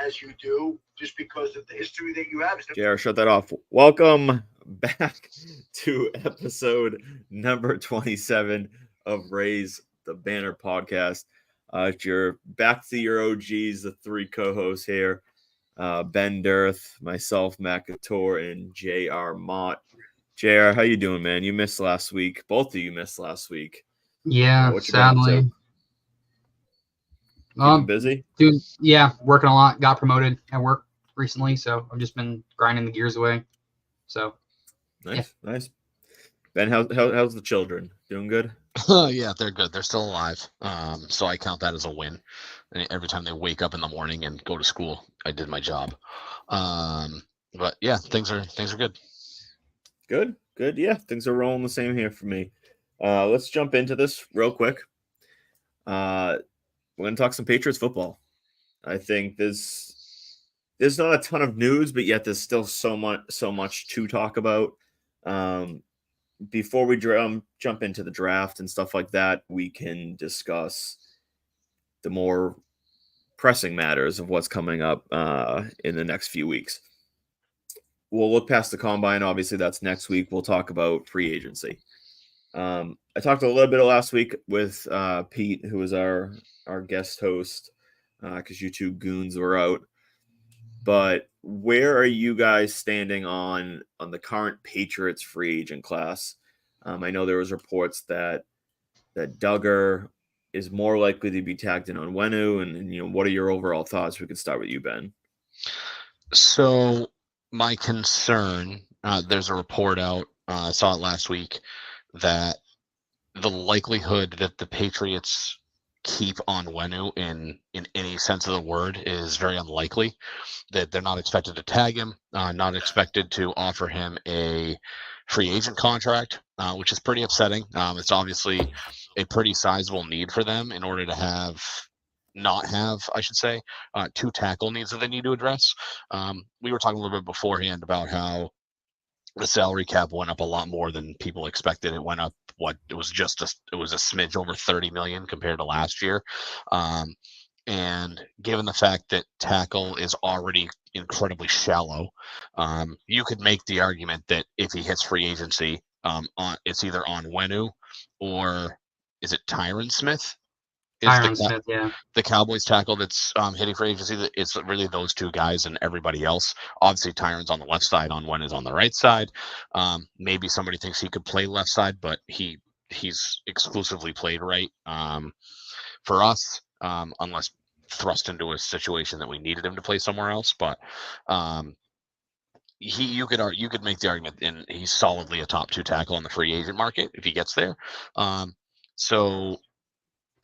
as you do, just because of the history that you have. JR, shut that off. Welcome back to episode number 27 of Raise the Banner podcast. You're back to your OGs, the three co-hosts here, Ben Dirth, myself, Matt Couture, and JR Mott. JR, how you doing, man? You missed last week. Both of you missed last week. Yeah, what you been up sadly. to? Keeping busy? Working a lot. Got promoted at work recently, so I've just been grinding the gears away. So nice. Ben, how's the children? Doing good? Yeah, they're good. They're still alive. So I count that as a win. And every time they wake up in the morning and go to school, I did my job. But yeah, things are good. Good. Yeah, things are rolling the same here for me. Let's jump into this real quick. We're gonna talk some Patriots football. I think there's not a ton of news, but yet there's still so much to talk about. Before we jump into the draft and stuff like that, we can discuss the more pressing matters of what's coming up in the next few weeks. We'll look past the combine. Obviously, that's next week. We'll talk about free agency. I talked a little bit last week with Pete, who was our guest host, because you two goons were out. But where are you guys standing on the current Patriots free agent class? I know there was reports that Duggar is more likely to be tagged in on Wenu, and what are your overall thoughts? We could start with you, Ben. So my concern, there's a report out, I saw it last week, that the likelihood that the Patriots keep on Wenu in any sense of the word is very unlikely. That they're not expected to tag him, not expected to offer him a free agent contract, which is pretty upsetting. It's obviously a pretty sizable need for them in order to not have, I should say, two tackle needs that they need to address. We were talking a little bit beforehand about how the salary cap went up a lot more than people expected. It went up, it was a smidge over 30 million compared to last year. And given the fact that tackle is already incredibly shallow, you could make the argument that if he hits free agency, it's either on Wenu or is it Tyron Smith? Tyron Smith, yeah. The Cowboys tackle that's hitting free agency. It's really those two guys and everybody else. Obviously, Tyron's on the left side, on Wenu is on the right side. Maybe somebody thinks he could play left side, but he's exclusively played right for us, unless thrust into a situation that we needed him to play somewhere else. But you could make the argument, and he's solidly a top two tackle on the free agent market if he gets there. So,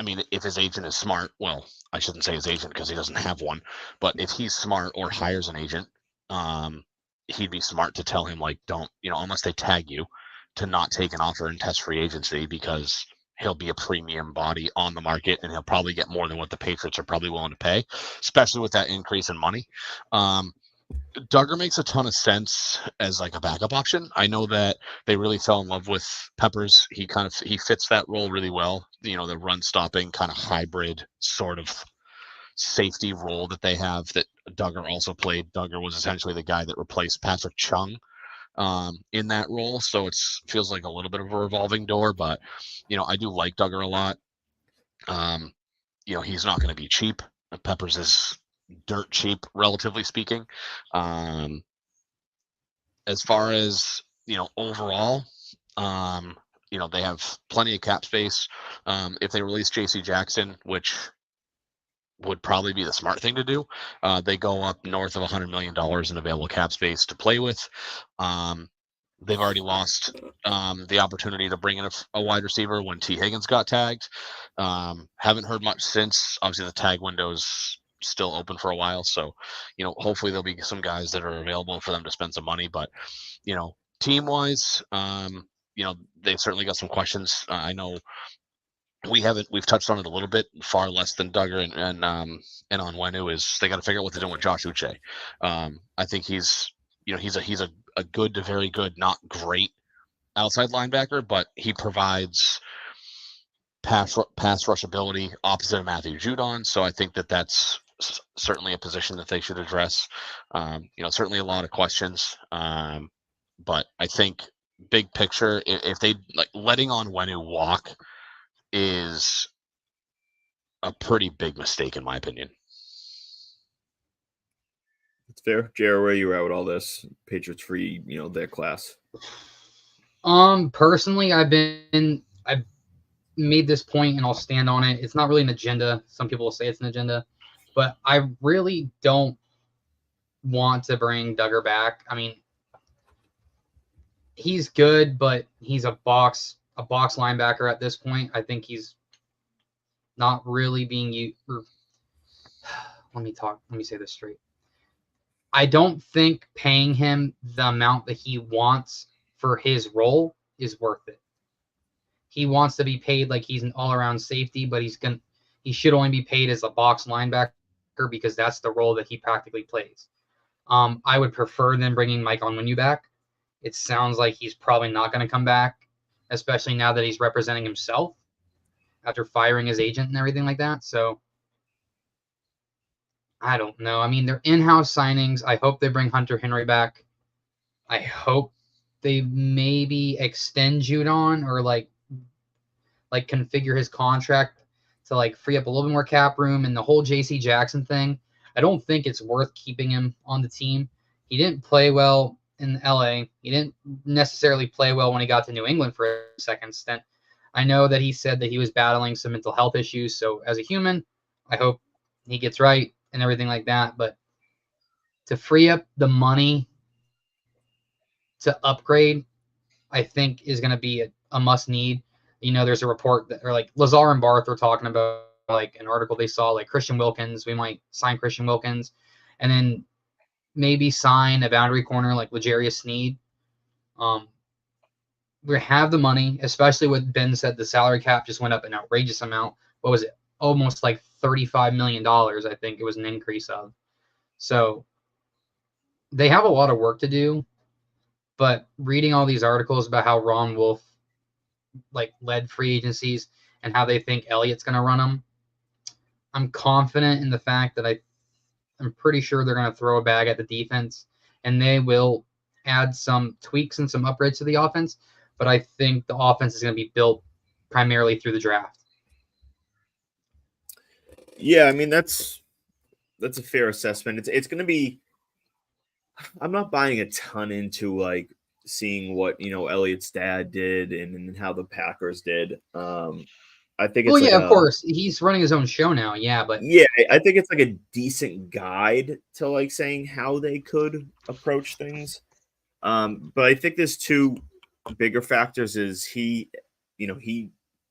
I mean, if his agent is smart, well, I shouldn't say his agent because he doesn't have one, but if he's smart or hires an agent, he'd be smart to tell him, like, don't, unless they tag you, to not take an offer and test free agency, because he'll be a premium body on the market and he'll probably get more than what the Patriots are probably willing to pay, especially with that increase in money. Duggar makes a ton of sense as like a backup option. I know that they really fell in love with Peppers. He fits that role really well. The run stopping kind of hybrid sort of safety role that they have that Duggar also played. Duggar was essentially the guy that replaced Patrick Chung in that role. So it feels like a little bit of a revolving door, but I do like Duggar a lot. He's not going to be cheap. Peppers is dirt cheap, relatively speaking. As far as overall, they have plenty of cap space. If they release JC Jackson, which would probably be the smart thing to do, they go up north of $100 million in available cap space to play with. They've already lost the opportunity to bring in a wide receiver when T. Higgins got tagged. Haven't heard much since. Obviously, the tag window's still open for a while, so hopefully there'll be some guys that are available for them to spend some money. But team wise, they've certainly got some questions. I know we've touched on it a little bit, far less than Duggar and on Wenu, is they got to figure out what they're doing with Josh Uche. I think he's a good to very good, not great outside linebacker, but he provides pass rush ability opposite of Matthew Judon. So I think that's certainly a position that they should address. Certainly a lot of questions. But I think big picture, if they like letting Onwenu walk is a pretty big mistake in my opinion. It's fair. Jared, where you at with all this? Patriots free, their class. Personally, I've made this point and I'll stand on it. It's not really an agenda. Some people will say it's an agenda, but I really don't want to bring Duggar back. I mean, he's good, but he's a box linebacker at this point. I think he's not really being used. Let me say this straight. I don't think paying him the amount that he wants for his role is worth it. He wants to be paid like he's an all-around safety, but he should only be paid as a box linebacker because that's the role that he practically plays. I would prefer than bringing Mike Onwenu back. It sounds like he's probably not going to come back, especially now that he's representing himself after firing his agent and everything like that. So I don't know. I mean, they're in-house signings. I hope they bring Hunter Henry back. I hope they maybe extend Judon or like configure his contract to like free up a little bit more cap room, and the whole JC Jackson thing. I don't think it's worth keeping him on the team. He didn't play well in LA. He didn't necessarily play well when he got to New England for a second stint. I know that he said that he was battling some mental health issues. So as a human, I hope he gets right and everything like that. But to free up the money to upgrade, I think is going to be a must need. There's a report that, or like Lazar and Barth were talking about, like an article they saw, like Christian Wilkins. We might sign Christian Wilkins, and then maybe sign a boundary corner like L'Jarius Sneed. We have the money, especially with Ben said the salary cap just went up an outrageous amount. What was it? Almost like $35 million, I think it was an increase of. So they have a lot of work to do, but reading all these articles about how Ron Wolf led free agencies and how they think Elliott's going to run them, I'm confident in the fact that I'm pretty sure they're going to throw a bag at the defense, and they will add some tweaks and some upgrades to the offense. But I think the offense is going to be built primarily through the draft. Yeah, I mean that's a fair assessment. It's going to be. I'm not buying a ton into seeing what Elliott's dad did and how the Packers did. I think it's of course he's running his own show now. Yeah, but I think it's like a decent guide to saying how they could approach things. But I think there's two bigger factors. Is he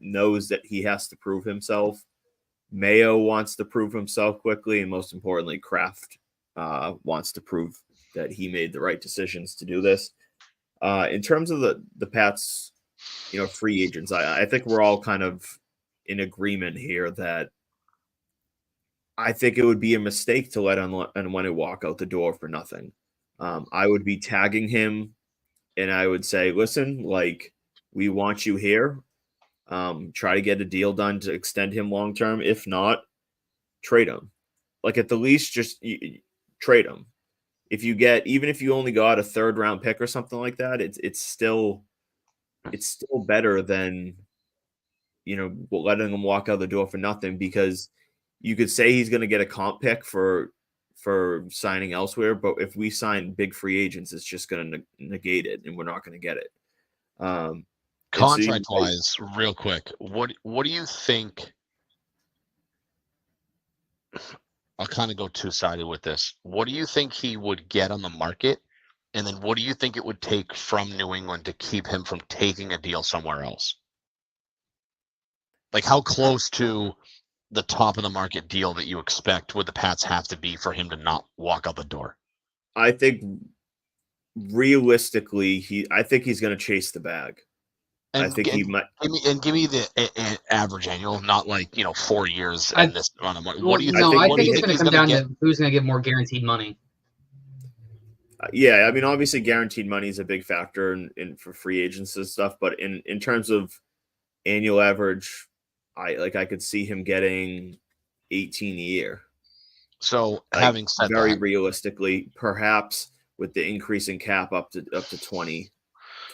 knows that he has to prove himself. Mayo wants to prove himself quickly, and most importantly, Kraft wants to prove that he made the right decisions to do this. In terms of the Pats, free agents, I think we're all kind of in agreement here that I think it would be a mistake to let Onwenu walk out the door for nothing. I would be tagging him, and I would say, listen, we want you here. Try to get a deal done to extend him long term. If not, trade him. At the least, just trade him. Even if you only got a third round pick or something like that, it's still better than letting him walk out the door for nothing, because you could say he's going to get a comp pick for signing elsewhere, but if we sign big free agents, it's just going to negate it, and we're not going to get it. Contract wise, real quick, what do you think? I'll kind of go two-sided with this. What do you think he would get on the market? And then what do you think it would take from New England to keep him from taking a deal somewhere else? How close to the top of the market deal that you expect would the Pats have to be for him to not walk out the door? I think realistically, I think he's going to chase the bag. I think he might. Give me the average annual, not 4 years and this amount of money. What do you think? I think it's going to come down to who's going to give more guaranteed money. Yeah, I mean, obviously, guaranteed money is a big factor in for free agents and stuff. But in terms of annual average, I could see him getting 18 a year. So Like, having said very that, realistically, perhaps with the increase in cap up to 20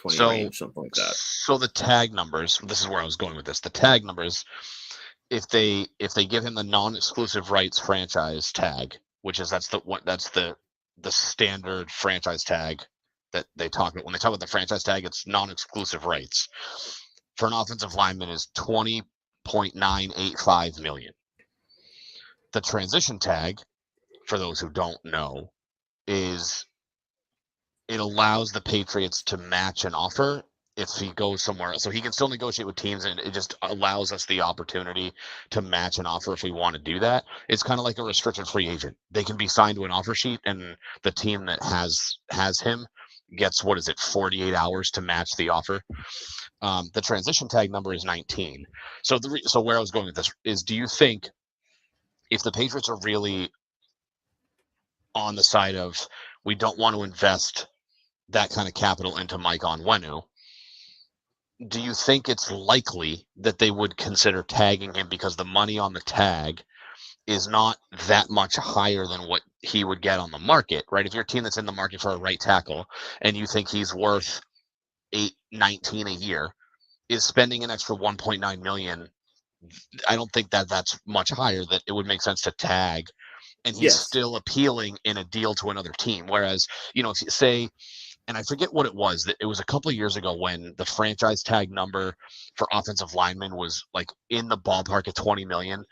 so range, something like that. so the tag numbers. This is where I was going with this. The tag numbers. If they give him the non-exclusive rights franchise tag, which is that's the standard franchise tag that they talk about when they talk about the franchise tag. It's non-exclusive rights for an offensive lineman is $20.985 million. The transition tag, for those who don't know, is it allows the Patriots to match an offer if he goes somewhere else. So he can still negotiate with teams, and it just allows us the opportunity to match an offer if we want to do that. It's kind of like a restricted free agent. They can be signed to an offer sheet, and the team that has him gets 48 hours to match the offer. The transition tag number is 19. So so where I was going with this is, do you think if the Patriots are really on the side of we don't want to invest that kind of capital into Mike Onwenu, do you think it's likely that they would consider tagging him because the money on the tag is not that much higher than what he would get on the market, right? If you're a team that's in the market for a right tackle and you think he's worth 19 a year, is spending an extra 1.9 million, I don't think that's much higher, that it would make sense to tag, and he's Yes. still appealing in a deal to another team. Whereas, if you say, and I forget what it was, that it was a couple of years ago when the franchise tag number for offensive linemen was like in the ballpark of 20 million,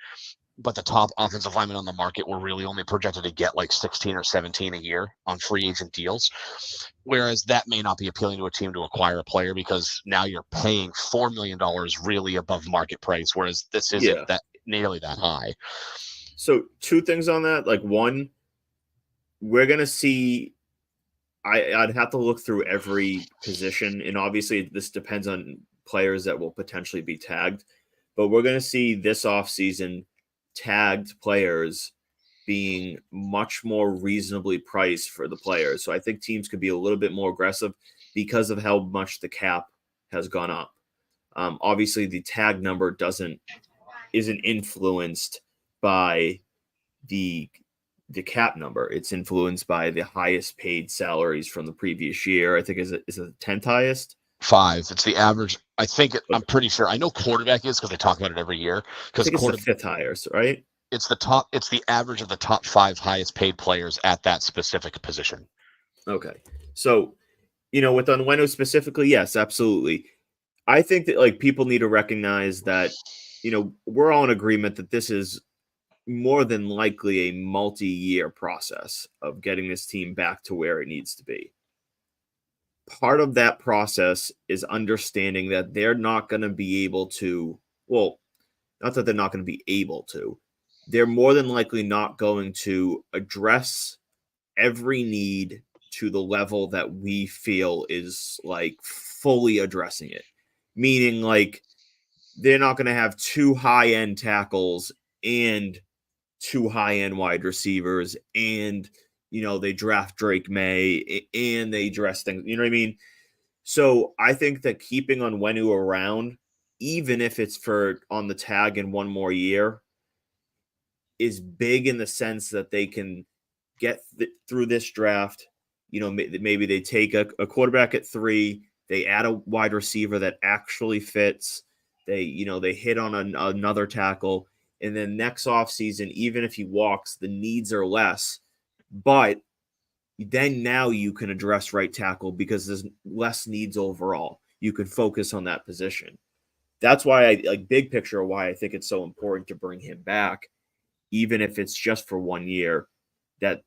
but the top offensive linemen on the market were really only projected to get like 16 or 17 a year on free agent deals. Whereas that may not be appealing to a team to acquire a player because now you're paying $4 million really above market price, whereas this isn't that nearly that high. So 2 things on that. Like, one, we're going to see, I'd have to look through every position, and obviously this depends on players that will potentially be tagged, but we're going to see this offseason tagged players being much more reasonably priced for the players. So I think teams could be a little bit more aggressive because of how much the cap has gone up. Obviously, the tag number isn't influenced by the cap number. It's influenced by the highest paid salaries from the previous year. I think is it the 10th highest? 5. It's the average. I think I'm pretty sure. I know quarterback is because they talk about it every year. Because it's the 5th highest, right? It's the top. It's the average of the top 5 highest paid players at that specific position. Okay, so with Onwenu specifically, yes, absolutely. I think that like people need to recognize that we're all in agreement that this is more than likely a multi-year process of getting this team back to where it needs to be. Part of that process is understanding that they're not going to be able to, well, not that they're not going to be able to, they're more than likely not going to address every need to the level that we feel is like fully addressing it. Meaning like they're not going to have 2 high-end tackles and 2 high-end wide receivers, and they draft Drake May and they dress things, you know what I mean? So I think that keeping Onwenu around, even if it's for on the tag in 1 more year, is big in the sense that they can get through this draft. Maybe they take a quarterback at 3, they add a wide receiver that actually fits, they hit on another tackle, and then next offseason, even if he walks, the needs are less, but then now you can address right tackle because there's less needs overall. You can focus on that position. That's why big picture, why I think it's so important to bring him back, even if it's just for 1 year. That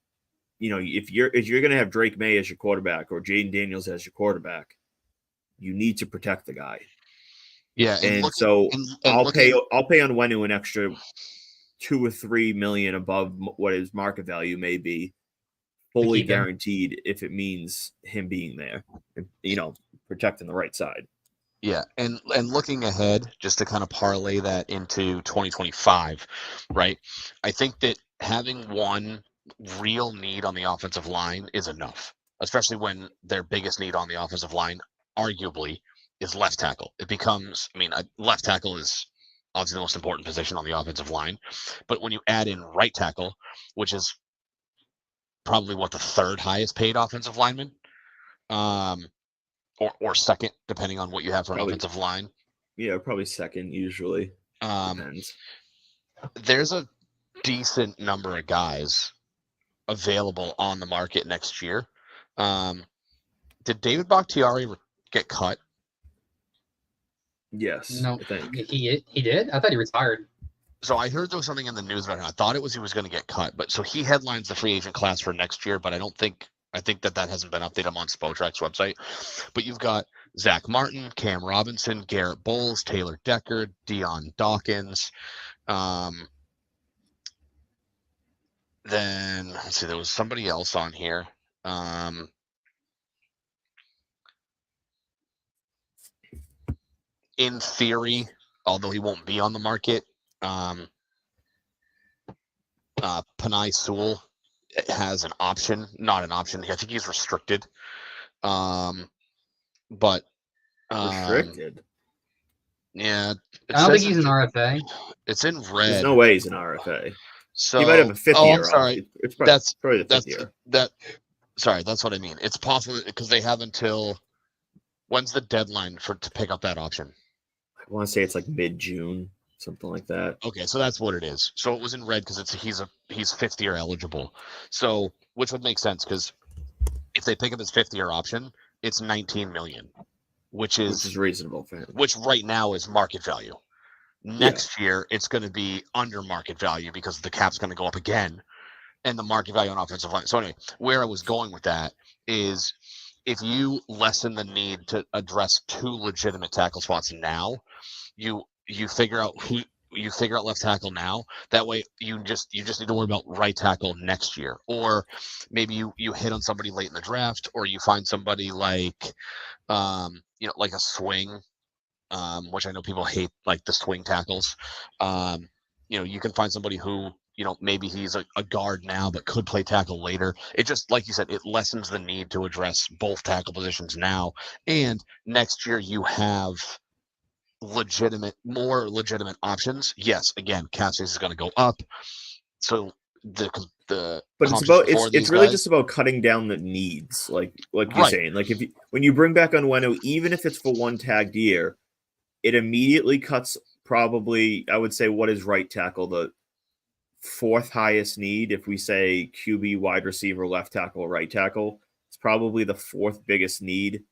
if you're going to have Drake May as your quarterback or Jaden Daniels as your quarterback, you need to protect the guy. Yeah, I'll pay Onwenu an extra $2 or $3 million above what his market value may be, fully guaranteed, if it means him being there, and, protecting the right side. Yeah, and looking ahead, just to kind of parlay that into 2025, right? I think that having one real need on the offensive line is enough, especially when their biggest need on the offensive line, arguably, is left tackle. It becomes, left tackle is obviously the most important position on the offensive line. But when you add in right tackle, which is probably the third highest paid offensive lineman, or second, depending on what you have for an offensive line. Yeah, probably second usually. Depends. There's a decent number of guys available on the market next year. Did David Bakhtiari get cut? Yes, No, I think. he did. I thought he retired. So I heard there was something in the news about him. I thought it was he was going to get cut, but so he headlines the free agent class for next year. But I think that hasn't been updated on Spotrac's website. But you've got Zach Martin, Cam Robinson, Garrett Bowles, Taylor Decker, Dion Dawkins. Then let's see, there was somebody else on here. In theory, although he won't be on the market, Panay Sewell has an option, not an option. I think he's restricted. But Restricted? Yeah. I don't think he's an RFA. It's in red. There's no way he's an RFA. So he might have a fifth year. I'm sorry. It's probably the fifth year. Sorry, that's what I mean. It's possible because they have until when's the deadline to pick up that option? I want to say it's like mid-June, something like that. Okay, so that's what it is. So it was in red because he's fifth year eligible. So which would make sense because if they pick up his fifth year option, it's $19 million, which is reasonable for him. Which right now is market value. Next year, it's going to be under market value because the cap's going to go up again, and the market value on offensive line. So anyway, where I was going with that is if you lessen the need to address two legitimate tackle spots now, you figure out left tackle now. That way, you just need to worry about right tackle next year, or maybe you hit on somebody late in the draft, or you find somebody like like a swing. Which I know people hate, like the swing tackles. You can find somebody who, maybe he's a guard now, but could play tackle later. It just, like you said, it lessens the need to address both tackle positions now. And next year you have more legitimate options. Yes, again, cap space is going to go up. So but it's really just about cutting down the needs, like you're saying. Like when you bring back Onwenu, even if it's for one tagged year, it immediately cuts probably, I would say, what is right tackle, the fourth highest need. If we say QB, wide receiver, left tackle, right tackle, it's probably the fourth biggest need,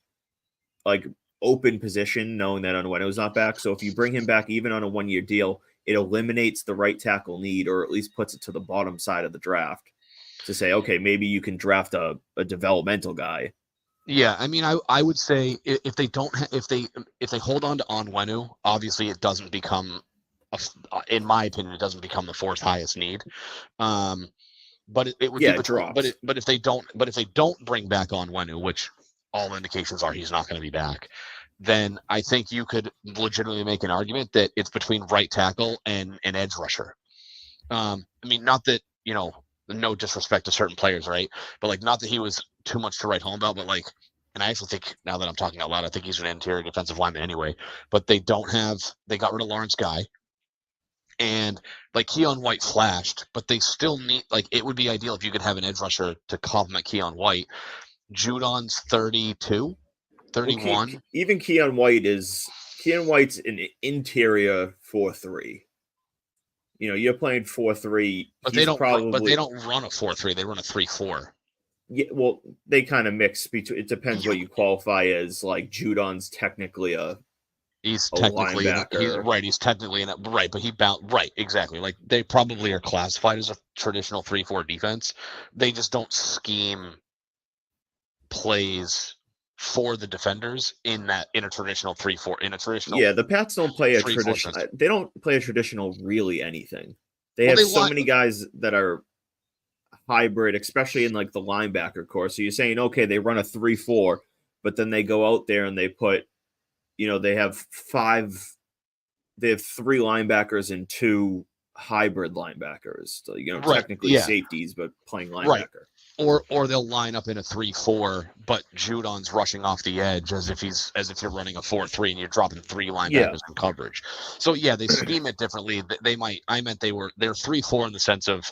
like open position, knowing that Onwenu's not back. So if you bring him back even on a 1-year deal, it eliminates the right tackle need, or at least puts it to the bottom side of the draft to say, okay, maybe you can draft a developmental guy. Yeah, I mean, I would say if they hold on to Onwenu, obviously it doesn't become, in my opinion, it doesn't become the fourth highest need. But it would be drops. But if they don't bring back Onwenu, which all indications are he's not going to be back, then I think you could legitimately make an argument that it's between right tackle and an edge rusher. I mean, not that no disrespect to certain players, right? But like, not that he was too much to write home about, but like, and I actually think, now that I'm talking out loud, I think he's an interior defensive lineman anyway. But they got rid of Lawrence Guy, and like Keon White flashed, but they still need, like, it would be ideal if you could have an edge rusher to complement Keon White. Judon's 32, 31. Well, even Keon White's an interior 4-3. You're playing 4-3. But they don't run a 4-3. They run a 3-4. Yeah, well, they kind of mix between. It depends what you qualify as. Like Judon's technically he's technically linebacker. He's technically but he bounced right, exactly. Like, they probably are classified as a traditional 3-4 defense. They just don't scheme plays for the defenders in a traditional 3-4, in a traditional. Yeah, the Pats don't play a traditional. They don't play a traditional really anything. They have so many guys that are hybrid, especially in like the linebacker core. So you're saying, okay, they run a 3-4, but then they go out there and they put, they have 3 linebackers and 2 hybrid linebackers. So, technically safeties, but playing linebacker. Right. or they'll line up in a 3-4, but Judon's rushing off the edge as if you're running a 4-3 and you're dropping 3 linebackers in coverage. So yeah, they scheme it differently. They're 3-4 in the sense of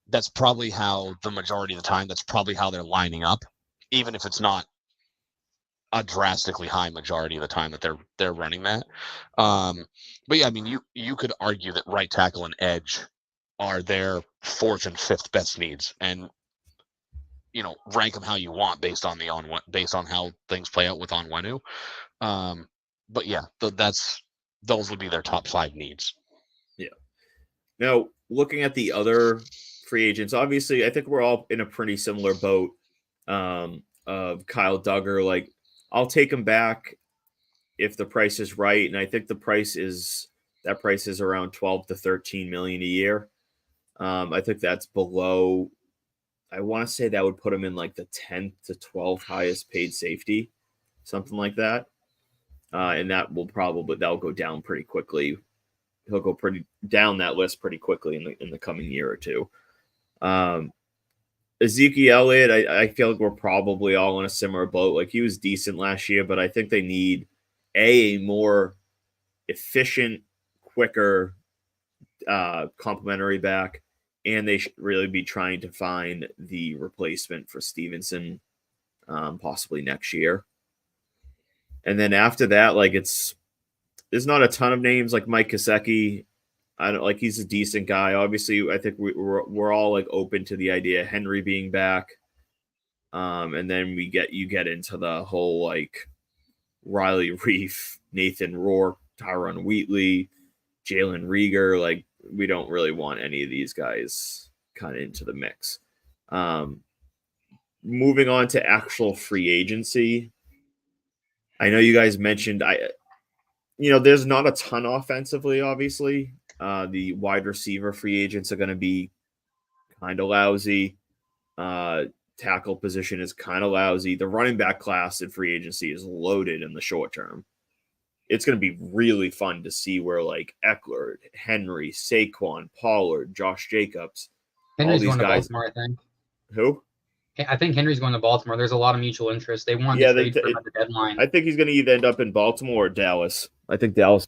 that's probably how the majority of the time that's probably how they're lining up, even if it's not a drastically high majority of the time that they're running that. But yeah, I mean you could argue that right tackle and edge are their 4th and 5th best needs, and rank them how you want based on how things play out with Onwenu. But yeah, those would be their top 5 needs. Yeah. Now, looking at the other free agents, obviously, I think we're all in a pretty similar boat of Kyle Duggar. Like, I'll take him back if the price is right, and I think the price is around 12 to 13 million a year. I think that's below. I want to say that would put him in like the 10th to 12th highest paid safety, something like that. And that'll go down pretty quickly. He'll go pretty down that list pretty quickly in the coming year or two. Ezekiel Elliott, I feel like we're probably all in a similar boat. Like, he was decent last year, but I think they need a more efficient, quicker complementary back, and they should really be trying to find the replacement for Stevenson, possibly next year. And then after that, like, there's not a ton of names. Like Mike Gesicki, he's a decent guy. Obviously, I think we're all like open to the idea of Henry being back. And then you get into the whole like Riley Reif, Nathan Rourke, Tyron Wheatley, Jalen Rieger. Like, we don't really want any of these guys kind of into the mix. Moving on to actual free agency. I know you guys mentioned there's not a ton offensively, obviously. The wide receiver free agents are going to be kind of lousy. Tackle position is kind of lousy. The running back class in free agency is loaded in the short term. It's going to be really fun to see where like Eckler, Henry, Saquon, Pollard, Josh Jacobs, Henry's all these going to guys. Baltimore, I think. Who? I think Henry's going to Baltimore. There's a lot of mutual interest. They wanted to trade for him at the deadline. I think he's going to either end up in Baltimore or Dallas. I think Dallas.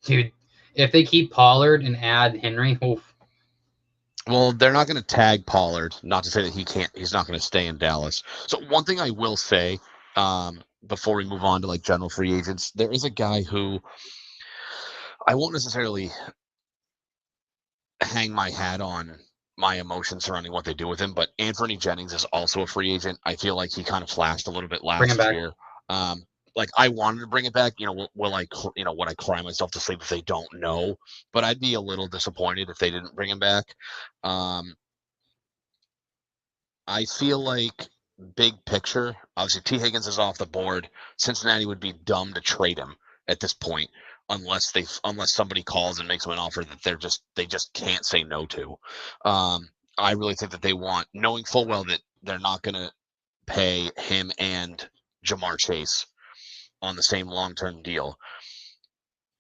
Dude, if they keep Pollard and add Henry, oof. Well, they're not going to tag Pollard. Not to say that he's not going to stay in Dallas. So one thing I will say, before we move on to like general free agents, there is a guy who I won't necessarily hang my hat on my emotions surrounding what they do with him, but Anthony Jennings is also a free agent. I feel like he kind of flashed a little bit last year. Like, I wanted to bring it back. Would I cry myself to sleep if they don't know? But I'd be a little disappointed if they didn't bring him back. I feel like big picture, obviously T. Higgins is off the board. Cincinnati would be dumb to trade him at this point unless somebody calls and makes them an offer that they just can't say no to. I really think that they want, knowing full well that they're not going to pay him and Jamar Chase on the same long-term deal.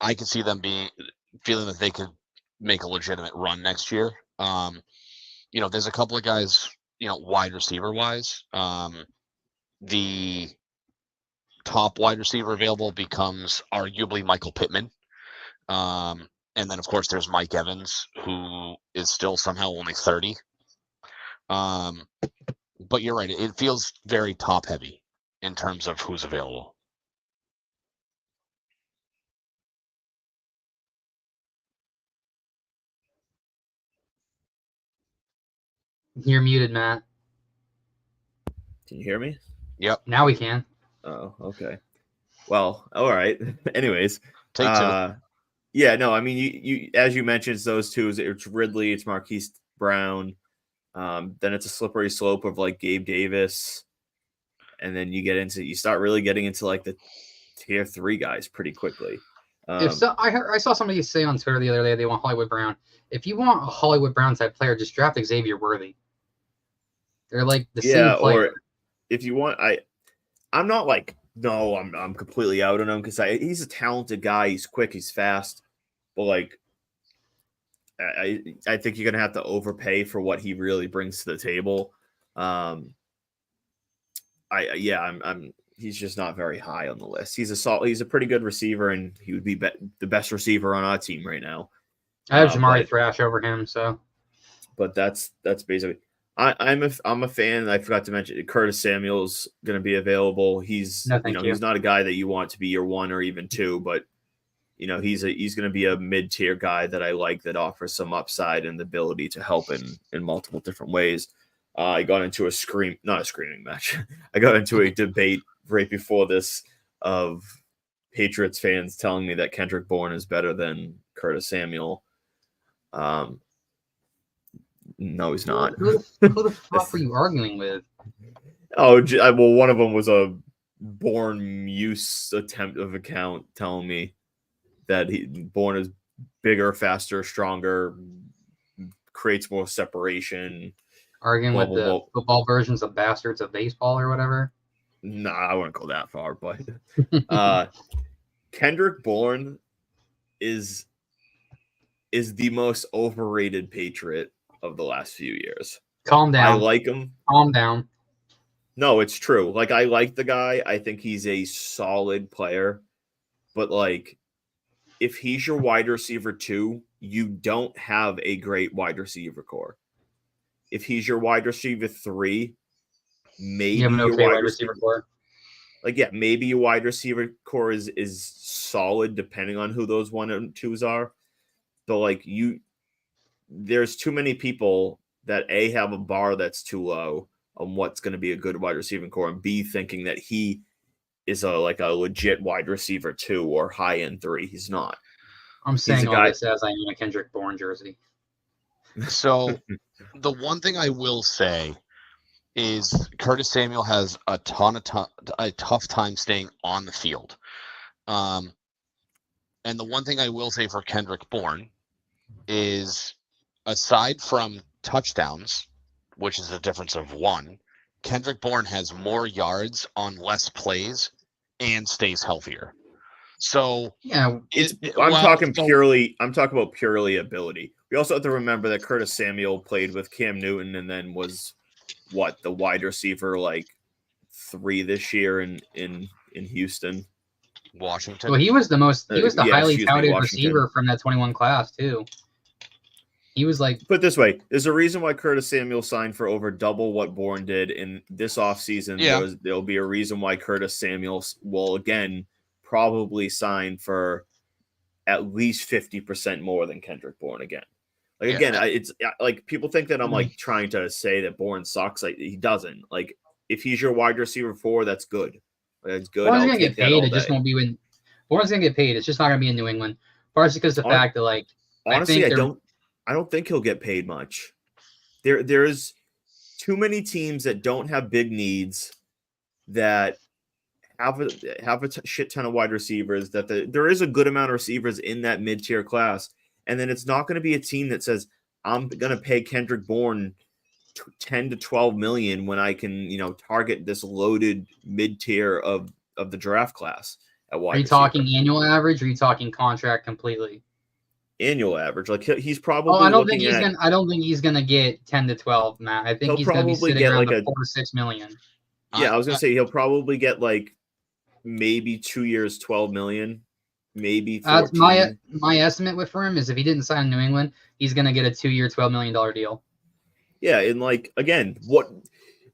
I could see them feeling that they could make a legitimate run next year. There's a couple of guys, wide receiver wise. The top wide receiver available becomes arguably Michael Pittman. And then, of course, there's Mike Evans, who is still somehow only 30. But you're right. It feels very top heavy in terms of who's available. You're muted, Matt. Can you hear me? Yep. Now we can. Oh, okay. Well, all right. Anyways, take two. Yeah, no, I mean, you as you mentioned, it's those two. It's Ridley, it's Marquise Brown. Then it's a slippery slope of like Gabe Davis, and then you start really getting into like the tier 3 guys pretty quickly. I saw somebody say on Twitter the other day they want Hollywood Brown. If you want a Hollywood Brown type player, just draft Xavier Worthy. They're like the same player. Or if you want, I'm not like, no, I'm completely out on him because he's a talented guy. He's quick, he's fast, but like, I think you're gonna have to overpay for what he really brings to the table. I'm he's just not very high on the list. He's a pretty good receiver, and he would be the best receiver on our team right now. I have Jamari Thrash over him, so. But that's basically. I'm a fan. I forgot to mention Curtis Samuel's going to be available. He's he's not a guy that you want to be your 1 or even 2, but he's going to be a mid-tier guy that I like, that offers some upside and the ability to help in multiple different ways. I got into not a screaming match. I got into a debate right before this of Patriots fans telling me that Kendrick Bourne is better than Curtis Samuel. No, he's not. Who the fuck were you arguing with? Oh, well, one of them was a Bourne Muse attempt of account telling me that Bourne is bigger, faster, stronger, creates more separation. Arguing with the football versions of Bastards of Baseball or whatever? Nah, I wouldn't go that far, but Kendrick Bourne is the most overrated Patriot of the last few years. Calm down. I like him. Calm down. No, it's true. Like, I like the guy. I think he's a solid player. But, like, if he's your wide receiver 2, you don't have a great wide receiver core. If he's your wide receiver 3, maybe you have an okay wide receiver core. Like, yeah, maybe your wide receiver core is solid depending on who those 1 and 2s are. But, like, there's too many people that A, have a bar that's too low on what's going to be a good wide receiving core, and B, thinking that he is a legit wide receiver 2 or high end 3. He's not. I'm saying all this as I own a Kendrick Bourne jersey. So the one thing I will say is Curtis Samuel has a tough time staying on the field. And the one thing I will say for Kendrick Bourne is, aside from touchdowns, which is a difference of 1, Kendrick Bourne has more yards on less plays and stays healthier. So yeah, I'm talking about purely ability. We also have to remember that Curtis Samuel played with Cam Newton and then was the wide receiver 3 this year in Houston. Washington. Well, he was the highly touted receiver from that 21 class too. He was like, put it this way, there's a reason why Curtis Samuel signed for over double what Bourne did in this offseason. Yeah. There'll be a reason why Curtis Samuel will again probably sign for at least 50% more than Kendrick Bourne again. It's like people think that I'm like trying to say that Bourne sucks. Like, he doesn't. Like, if he's your wide receiver 4, that's good. That's good. Bourne's gonna get paid. It just won't be when Bourne's gonna get paid. It's just not gonna be in New England. Partially because the fact that honestly, I don't think he'll get paid much. There's too many teams that don't have big needs, that have a shit ton of wide receivers, that there is a good amount of receivers in that mid-tier class. And then it's not going to be a team that says, I'm going to pay Kendrick Bourne 10 to 12 million when I can, target this loaded mid-tier of the draft class at wide receiver. Are you talking annual average, or are you talking contract completely? Annual average. Like, he's probably I don't think he's gonna get 10 to 12, Matt. I think he's gonna be sitting around the 4 to 6 million. Yeah, I was gonna say he'll probably get maybe 2 years, 12 million, maybe 14. My estimate for him is, if he didn't sign in New England, he's gonna get a 2-year, $12 million deal. Yeah, and again, what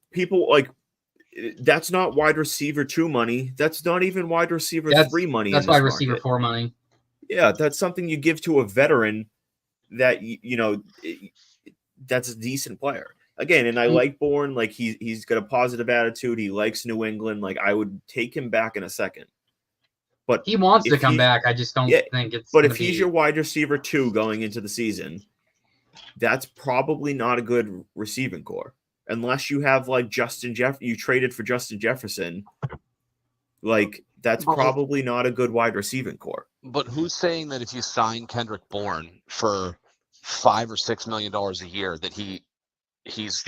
people that's not wide receiver 2 money. That's not even wide receiver 3 money. That's wide receiver 4 money. Yeah, that's something you give to a veteran that that's a decent player. Again, and I like Bourne. Like, he's got a positive attitude. He likes New England. Like, I would take him back in a second. But he wants to come back. I just don't think it's. But if he's your wide receiver 2 going into the season, that's probably not a good receiving core, unless you have Justin you traded for Justin Jefferson. That's probably not a good wide receiving core. But who's saying that if you sign Kendrick Bourne for $5 or $6 million a year, that he's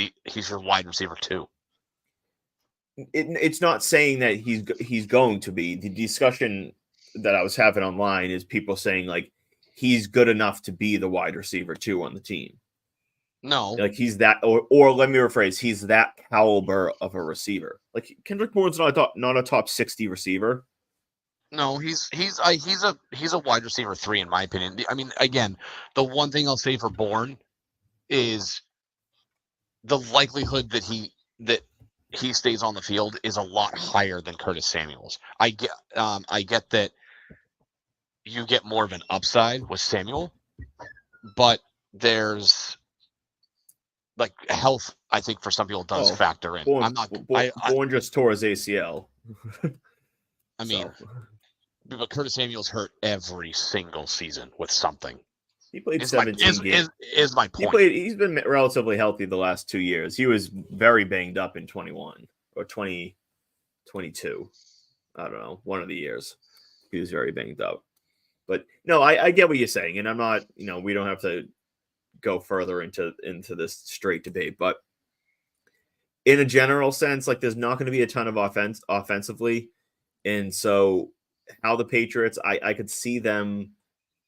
your wide receiver 2? It's not saying that he's going to be. The discussion that I was having online is people saying he's good enough to be the wide receiver 2 on the team. No. Like he's that, or let me rephrase, he's that caliber of a receiver. Like Kendrick Bourne's not a top 60 receiver. No, he's a wide receiver 3 in my opinion. I mean, again, the one thing I'll say for Bourne is the likelihood that he stays on the field is a lot higher than Curtis Samuel's. I get that you get more of an upside with Samuel, but there's like health, I think for some people does factor in. Bourne just tore his ACL. I mean, but Curtis Samuel's hurt every single season with something. He played 17 games. Is my point. He's been relatively healthy the last 2 years. He was very banged up in 21 or 2022. I don't know. One of the years. He was very banged up. But no, I get what you're saying. And I'm not, we don't have to go further into this straight debate. But in a general sense, like there's not going to be a ton of offensively. And so how the Patriots, I could see them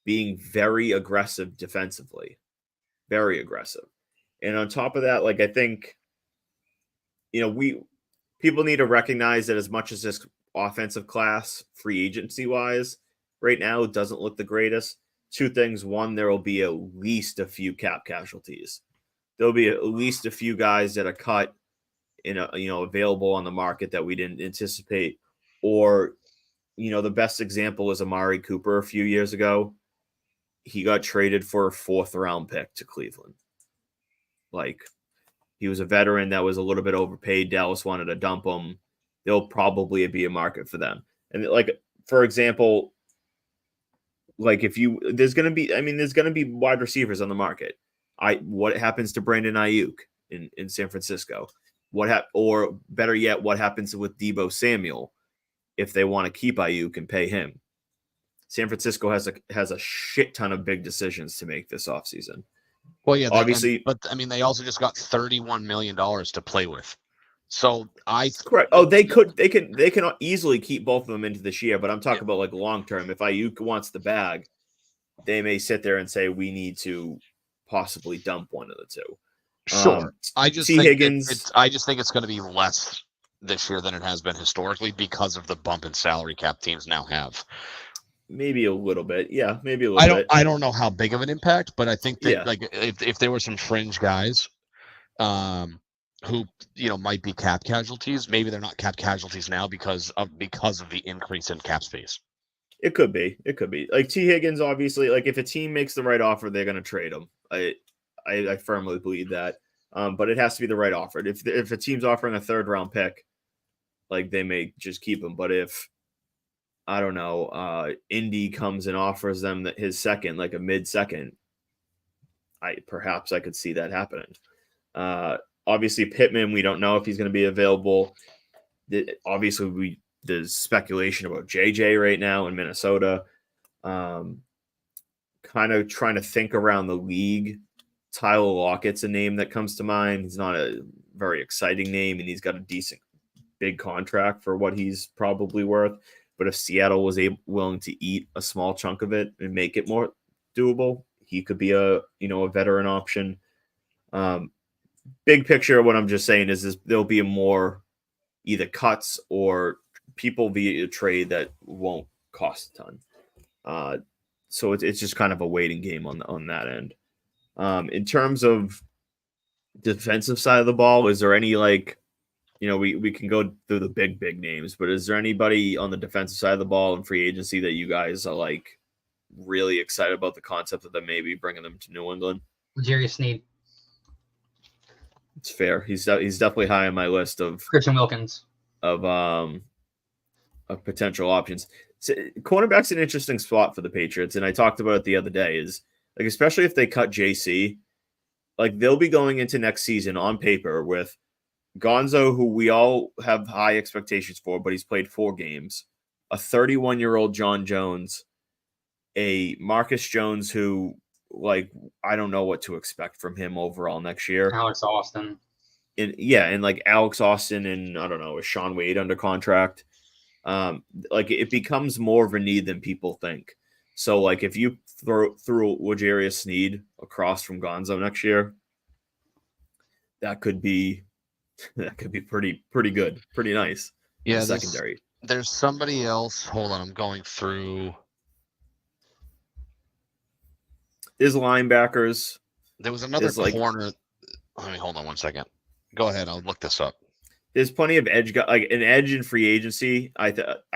being very aggressive defensively, very aggressive. And on top of that, like, I think, people need to recognize that as much as this offensive class, free agency wise, right now doesn't look the greatest. 2 things. One, there will be at least a few cap casualties. There'll be at least a few guys that are cut available on the market that we didn't anticipate. Or, the best example is Amari Cooper a few years ago. He got traded for a 4th round pick to Cleveland. Like, he was a veteran that was a little bit overpaid. Dallas wanted to dump him. There'll probably be a market for them. And like, for example, like there's going to be wide receivers on the market. What happens to Brandon Ayuk in San Francisco? Or better yet, what happens with Deebo Samuel if they want to keep Ayuk and pay him? San Francisco has a shit ton of big decisions to make this offseason. Well, yeah, obviously, but I mean, they also just got $31 million to play with. So correct. Oh, they can easily keep both of them into this year, but I'm talking about like long term. If Ayuk wants the bag, they may sit there and say we need to possibly dump one of the 2. Sure. I just think it's going to be less this year than it has been historically because of the bump in salary cap teams now have. Maybe a little bit. Yeah, maybe a little bit. I don't know how big of an impact, but I think that like if there were some fringe guys who might be cap casualties, maybe they're not cap casualties now because of the increase in cap space. It could be. Like T. Higgins, obviously, like if a team makes the right offer, they're going to trade him. I firmly believe that. But it has to be the right offer. If a team's offering a 3rd round pick, like they may just keep him. But if I don't know, Indy comes and offers them his 2nd, like a mid-second, I could see that happening. Obviously, Pittman, we don't know if he's going to be available. Obviously, there's speculation about JJ right now in Minnesota. Kind of trying to think around the league. Tyler Lockett's a name that comes to mind. He's not a very exciting name, and he's got a decent big contract for what he's probably worth. But if Seattle was willing to eat a small chunk of it and make it more doable, he could be a veteran option. Big picture, what I'm just saying is there'll be more either cuts or people via trade that won't cost a ton. So it's just kind of a waiting game on that end. In terms of defensive side of the ball, is there any we can go through the big names, but is there anybody on the defensive side of the ball in free agency that you guys are like really excited about the concept of them maybe bringing them to New England? Jerry Sneed. It's fair. He's definitely high on my list of Christian Wilkins of potential options. So, cornerback's an interesting spot for the Patriots, and I talked about it the other day. Is like especially if they cut JC, like they'll be going into next season on paper with Gonzo, who we all have high expectations for, but he's played 4 games, a 31-year-old John Jones, a Marcus Jones who, like, I don't know what to expect from him overall next year. Alex Austin. And like Alex Austin and, I don't know, is Sean Wade under contract? Like, it becomes more of a need than people think. So like if you threw L'Jarius Sneed across from Gonzo next year, that could be pretty good, pretty nice. Yeah, secondary. There's somebody else. Hold on, I'm going through. There's linebackers. There was another corner. Let me hold on one second. Go ahead. I'll look this up. There's plenty of edge, like an edge in free agency. I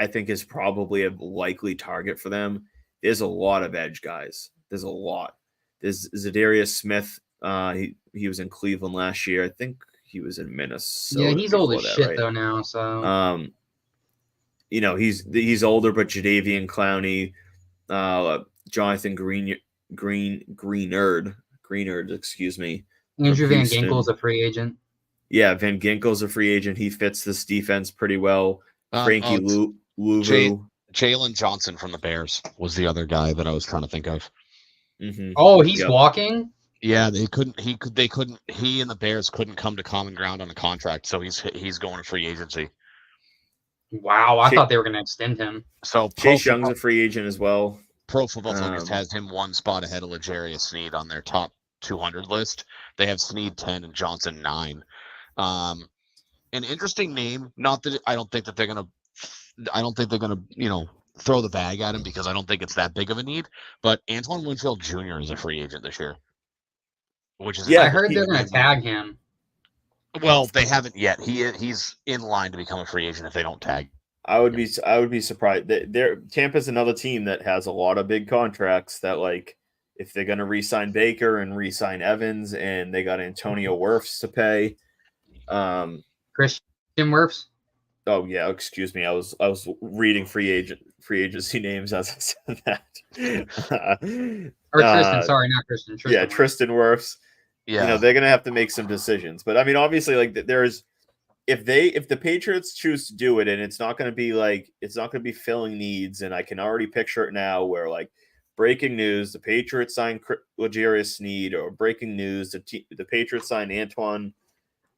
think is probably a likely target for them. There's a lot of edge guys. There's a lot. There's Zadarius Smith. He was in Cleveland last year. I think he was in Minnesota. Yeah, he's old as shit right? though now. So he's older, but Jadeveon Clowney, Jonathan Greenard, excuse me. Andrew Van Ginkel's a free agent. Yeah, Van Ginkel's a free agent. He fits this defense pretty well. Frankie Louvu. Jalen Johnson from the Bears was the other guy that I was trying to think of. Mm-hmm. Oh, he's walking? Yeah, he and the Bears couldn't come to common ground on a contract, so he's going to free agency. Wow, I thought they were going to extend him. So Chase Young's a free agent as well. Pro Football Focus has him one spot ahead of L'Jarius Sneed on their top 200 list. They have Sneed 10 and Johnson 9. An interesting name. Not that I don't think they're gonna throw the bag at him, because I don't think it's that big of a need. But Antoine Winfield Jr. is a free agent this year, which is I heard they're gonna tag him. Well, they haven't yet. He's in line to become a free agent if they don't tag. I would be surprised. Tampa's another team that has a lot of big contracts that, like, if they're going to re-sign Baker and re-sign Evans, and they got Antonio Wirfs to pay. Christian Wirfs? Oh yeah, excuse me. I was reading free agency names as I said that. Or Tristan, sorry, not Christian. Tristan Wirfs. Yeah, they're going to have to make some decisions. But I mean, obviously, like if the Patriots choose to do it, and it's not going to be filling needs, and I can already picture it now, where like breaking news, the Patriots signed L'Jarius Sneed, or breaking news, the Patriots signed Antoine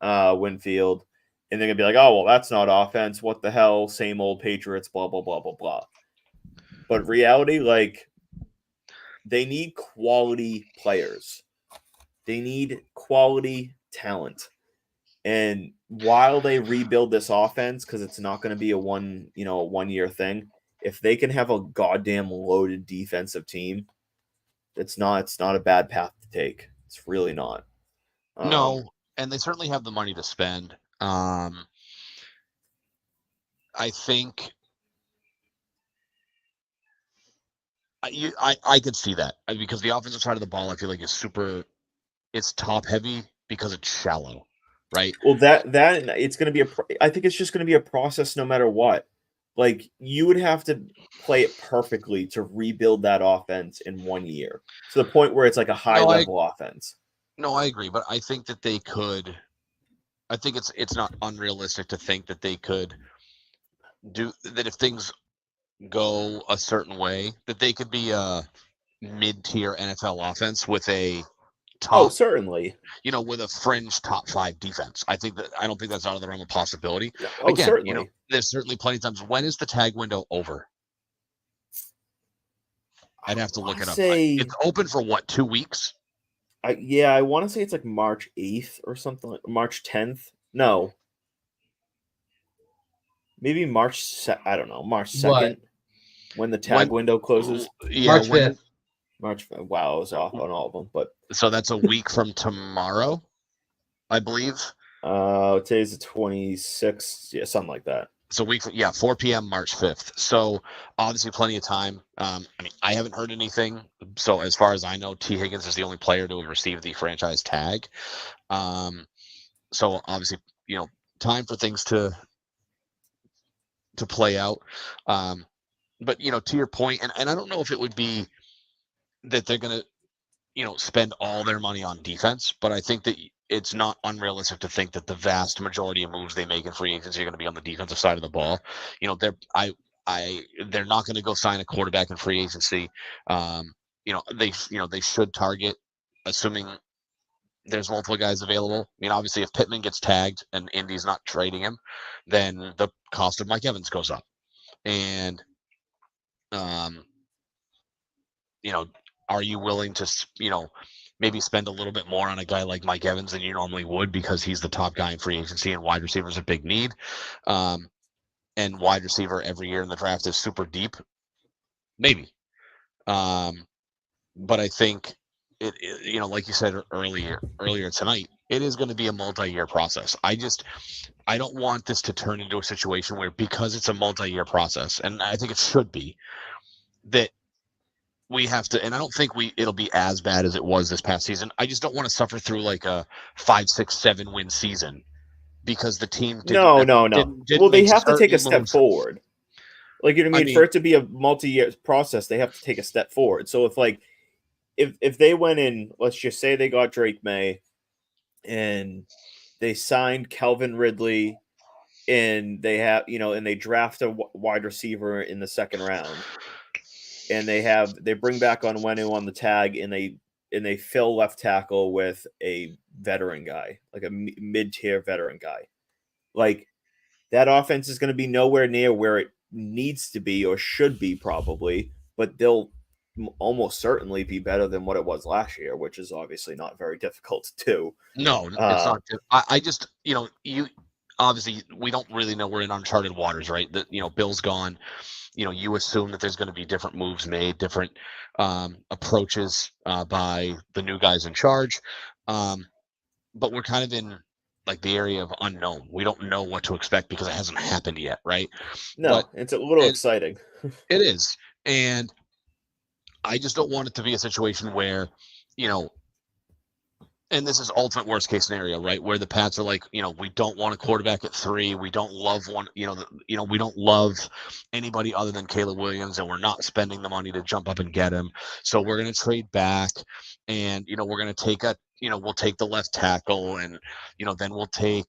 Winfield, and they're gonna be like, oh well, that's not offense. What the hell? Same old Patriots. Blah blah blah blah blah. But reality, like, they need quality players. They need quality talent. And while they rebuild this offense, because it's not going to be a 1 year thing, if they can have a goddamn loaded defensive team, it's not a bad path to take. It's really not. No, and they certainly have the money to spend. I think I could see that, because the offensive side of the ball, I feel like it's top heavy because it's shallow. Right. Well, that it's going to be I think it's just going to be a process no matter what. Like, you would have to play it perfectly to rebuild that offense in 1 year, to the point where it's like a high level offense. No, I agree, but I think that they could. I think it's not unrealistic to think that they could do that if things go a certain way, that they could be a mid-tier NFL offense with a top, certainly. With a fringe top 5 defense. I don't think that's out of the realm of possibility. Again, certainly. There's certainly plenty of times. When is the tag window over? I'd have to look it up. It's open for what, 2 weeks? I want to say it's like March 8th or something, like March 10th. No. Maybe March, I don't know, March 2nd, when the tag window closes. Yeah, March 5th. Wow, I was off on all of them, but so that's a week from tomorrow, I believe. Today's the 26th, yeah, something like that. So 4 p.m. March 5th. So obviously plenty of time. I haven't heard anything. So as far as I know, T. Higgins is the only player to have received the franchise tag. So obviously, time for things to play out. But to your point, and I don't know if it would be that they're going to, spend all their money on defense, but I think that it's not unrealistic to think that the vast majority of moves they make in free agency are going to be on the defensive side of the ball. They're not going to go sign a quarterback in free agency. They should target, assuming there's multiple guys available. Obviously, if Pittman gets tagged and Indy's not trading him, then the cost of Mike Evans goes up. And are you willing to, maybe spend a little bit more on a guy like Mike Evans than you normally would because he's the top guy in free agency and wide receiver is a big need. And wide receiver every year in the draft is super deep. Maybe. But I think like you said earlier tonight, it is going to be a multi-year process. I don't want this to turn into a situation where, because it's a multi-year process, and I think it should be, that we have to, and I don't think it'll be as bad as it was this past season. I just don't want to suffer through like a 5, 6, 7 win season because the team didn't Well, they make have to take a certain step moves. forward. Like, you know what I mean? For it to be a multi-year process, they have to take a step forward. So if they went in, let's just say they got Drake May and they signed Calvin Ridley and they have, and they draft a wide receiver in the second round and they bring back Onwenu on the tag and they fill left tackle with a veteran guy, like a mid-tier veteran guy. Like, that offense is going to be nowhere near where it needs to be or should be probably, but they'll almost certainly be better than what it was last year, which is obviously not very difficult to do. No, it's not. I just, you obviously, we don't really know. We're in uncharted waters, right? That, Bill's gone. You assume that there's going to be different moves made, different approaches by the new guys in charge. But we're kind of in like the area of unknown. We don't know what to expect because it hasn't happened yet, right? No, it's a little exciting. It is. And I just don't want it to be a situation where, and this is ultimate worst case scenario, right? Where the Pats are like, we don't want a quarterback at 3. We don't love one, we don't love anybody other than Caleb Williams, and we're not spending the money to jump up and get him. So we're going to trade back, and we're going to take we'll take the left tackle, and then we'll take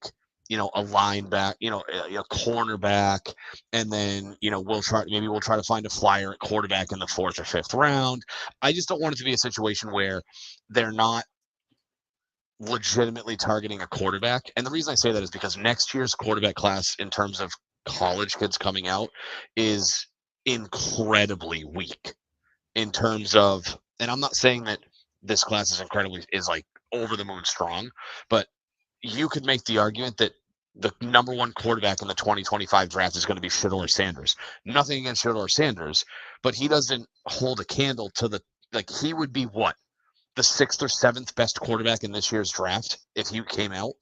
a linebacker, a cornerback, and then we'll try to find a flyer at quarterback in the 4th or 5th round. I just don't want it to be a situation where they're not legitimately targeting a quarterback. And the reason I say that is because next year's quarterback class, in terms of college kids coming out, is incredibly weak in terms of, and I'm not saying that this class is like over the moon strong, but you could make the argument that the number 1 quarterback in the 2025 draft is going to be Shedeur Sanders. Nothing against Shedeur Sanders, but he doesn't hold a candle to he would be what? The 6th or 7th best quarterback in this year's draft if he came out.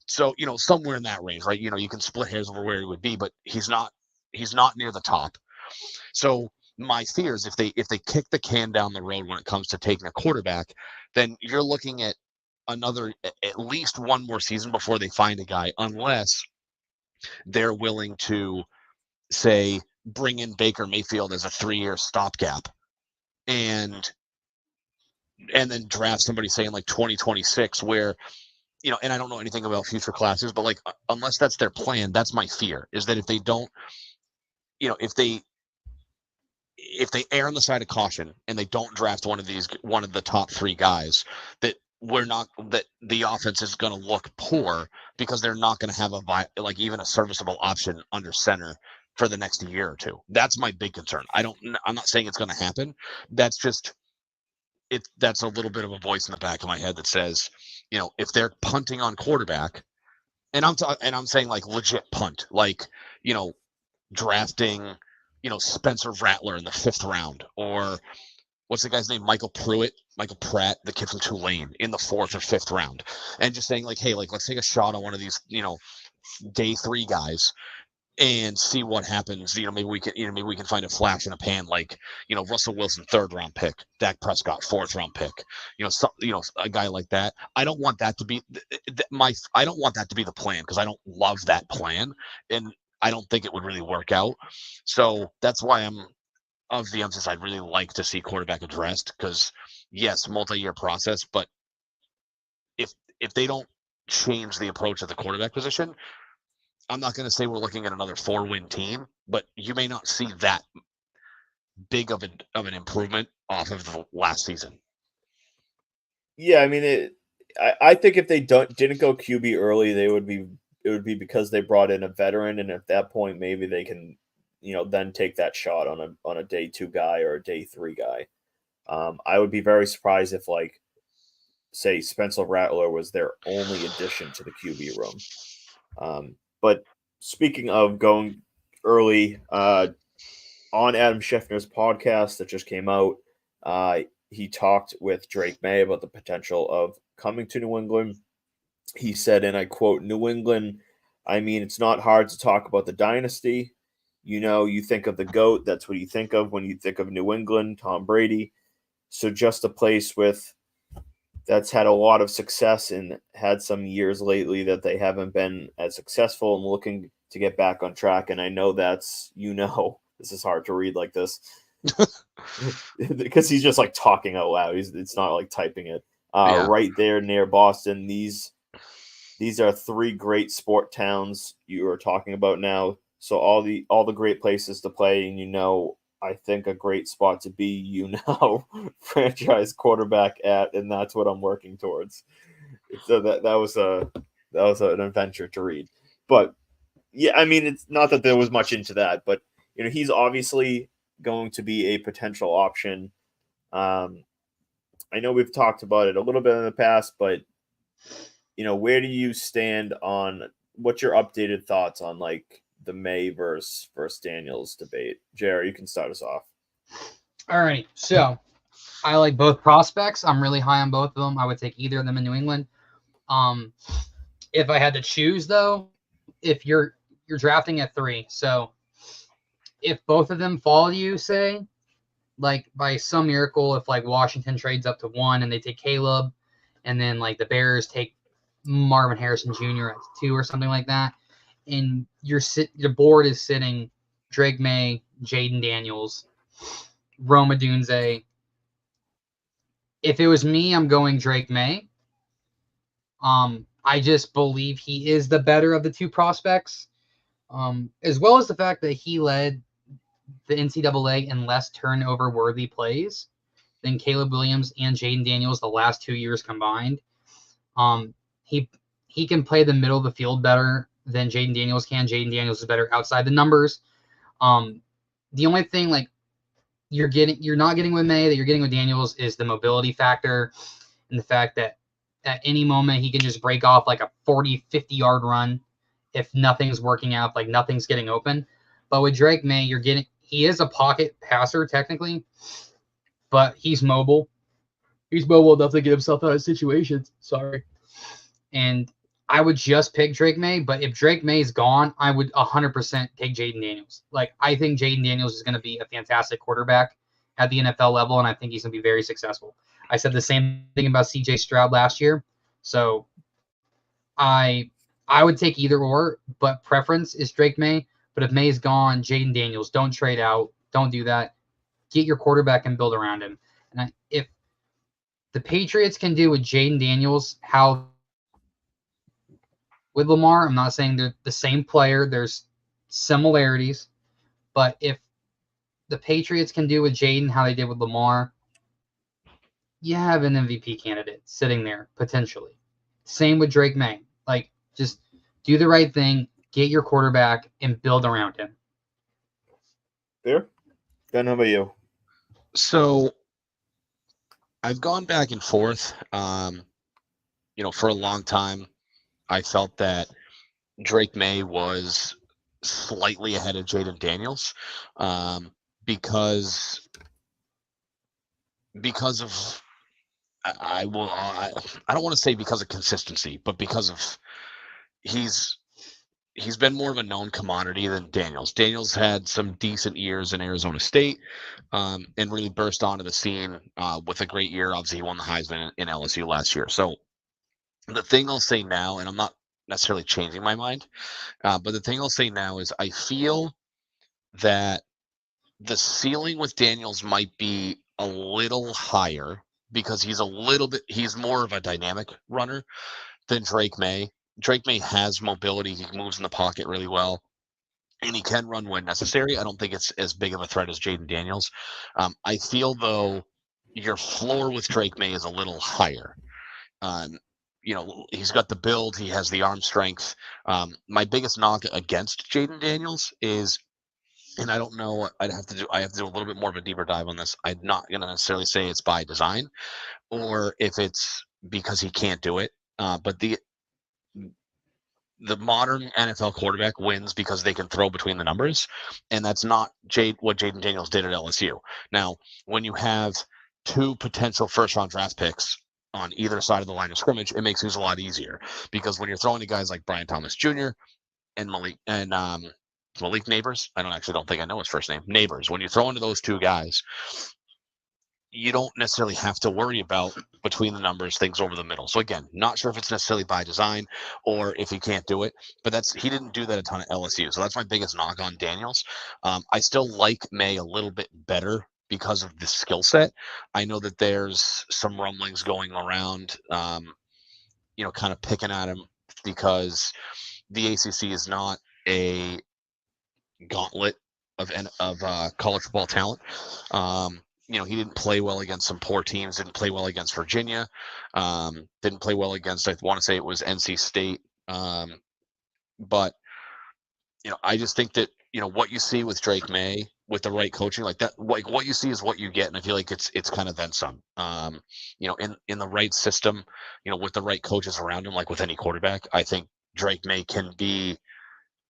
So, somewhere in that range, right? You can split hairs over where he would be, but he's not near the top. So my fear is if they kick the can down the road when it comes to taking a quarterback, then you're looking at at least one more season before they find a guy, unless they're willing to, say, bring in Baker Mayfield as a 3-year stopgap and then draft somebody, say, in like 2026, where, and I don't know anything about future classes, but like, unless that's their plan, that's my fear, is that if they don't, if they err on the side of caution and they don't draft one of the top 3 guys, that the offense is going to look poor because they're not going to have even a serviceable option under center for the next year or 2. That's my big concern. I'm not saying it's going to happen. That's just, that's a little bit of a voice in the back of my head that says, if they're punting on quarterback, and I'm saying like legit punt, like, drafting, Spencer Rattler in the 5th round, or what's the guy's name? Michael Pratt, the kid from Tulane, in the 4th or 5th round, and just saying like, hey, like, let's take a shot on one of these, day 3 guys and see what happens. Maybe we can find a flash in a pan, like, Russell Wilson 3rd round pick, Dak Prescott 4th round pick, a guy like that. I don't want that to be I don't want that to be the plan, because I don't love that plan, and I don't think it would really work out. So that's why I'm of the emphasis. I'd really like to see quarterback addressed, because yes, multi-year process, but if they don't change the approach at the quarterback position, I'm not going to say we're looking at another 4-win team, but you may not see that big of an improvement off of the last season. Yeah, I mean, I think if they didn't go QB early, it would be because they brought in a veteran, and at that point, maybe they can, then take that shot on a day 2 guy or a day 3 guy. I would be very surprised if, like, say, Spencer Rattler was their only addition to the QB room. But speaking of going early, on Adam Scheffner's podcast that just came out, he talked with Drake May about the potential of coming to New England. He said, and I quote, "New England, I mean, it's not hard to talk about the dynasty. You know, you think of the GOAT, that's what you think of when you think of New England, Tom Brady. So just a place that's had a lot of success and had some years lately that they haven't been as successful and looking to get back on track." And I know that's, this is hard to read like this because he's just like talking out loud. It's not like typing it. Yeah. Right there near Boston. These are three great sport towns you are talking about now. So all the great places to play, and I think a great spot to be, franchise quarterback at, and that's what I'm working towards. So that was an adventure to read. But yeah, I mean, it's not that there was much into that, but he's obviously going to be a potential option. I know we've talked about it a little bit in the past, but where do you stand on what's your updated thoughts on like the May versus Daniels debate? Jerry, you can start us off. All right. So I like both prospects. I'm really high on both of them. I would take either of them in New England. If I had to choose, though, if you're drafting at 3, so if both of them fall to you, say, like by some miracle, if like Washington trades up to 1 and they take Caleb, and then like the Bears take Marvin Harrison Jr. at 2 or something like that, and your board is sitting Drake May, Jaden Daniels, Rome Odunze. If it was me, I'm going Drake May. I just believe he is the better of the 2 prospects, as well as the fact that he led the NCAA in less turnover-worthy plays than Caleb Williams and Jaden Daniels the last 2 years combined. He can play the middle of the field better than Jaden Daniels can. Jaden Daniels is better outside the numbers. The only thing like you're not getting with May that you're getting with Daniels is the mobility factor and the fact that at any moment he can just break off like a 40, 50-yard run if nothing's working out, like nothing's getting open. But with Drake May, he is a pocket passer technically, but he's mobile. He's mobile enough to get himself out of situations. Sorry. And I would just pick Drake May, but if Drake May is gone, I would 100% take Jaden Daniels. Like, I think Jaden Daniels is going to be a fantastic quarterback at the NFL level, and I think he's going to be very successful. I said the same thing about CJ Stroud last year. So I would take either or, but preference is Drake May. But if May is gone, Jaden Daniels, don't trade out. Don't do that. Get your quarterback and build around him. And if the Patriots can do with Jaden Daniels how with Lamar, I'm not saying they're the same player. There's similarities. But if the Patriots can do with Jaden how they did with Lamar, you have an MVP candidate sitting there, potentially. Same with Drake May. Like, just do the right thing, get your quarterback, and build around him. Fair. Ben, how about you? So I've gone back and forth. For a long time, I felt that Drake May was slightly ahead of Jaden Daniels because of I don't want to say because of consistency, but because of he's been more of a known commodity than Daniels. Daniels had some decent years in Arizona State and really burst onto the scene with a great year. Obviously, he won the Heisman in LSU last year. So the thing I'll say now, and I'm not necessarily changing my mind, but the thing I'll say now is I feel that the ceiling with Daniels might be a little higher because he's more of a dynamic runner than Drake May. Drake May has mobility. He moves in the pocket really well, and he can run when necessary. I don't think it's as big of a threat as Jaden Daniels. I feel, though, your floor with Drake May is a little higher. He's got the build. He has the arm strength. My biggest knock against Jaden Daniels is and I don't know. I have to do a little bit more of a deeper dive on this. I'm not going to necessarily say it's by design or if it's because he can't do it. But the modern NFL quarterback wins because they can throw between the numbers, and that's not what Jaden Daniels did at LSU. Now, when you have two potential first-round draft picks on either side of the line of scrimmage, it makes things a lot easier because when you're throwing to guys like Brian Thomas Jr. and Malik Neighbors, don't think I know his first name, Neighbors. When you throw into those two guys, you don't necessarily have to worry about between the numbers things over the middle. So again, not sure if it's necessarily by design or if he can't do it, but he didn't do that a ton at LSU. So that's my biggest knock on Daniels. I still like May a little bit better because of the skill set. I know that there's some rumblings going around, kind of picking at him because the ACC is not a gauntlet of college football talent. He didn't play well against some poor teams, didn't play well against Virginia, didn't play well against, I want to say it was NC State. But, I just think that, what you see with Drake May with the right coaching like that, like what you see is what you get. And I feel like it's kind of then some, in the right system, with the right coaches around him, like with any quarterback, I think Drake May can be,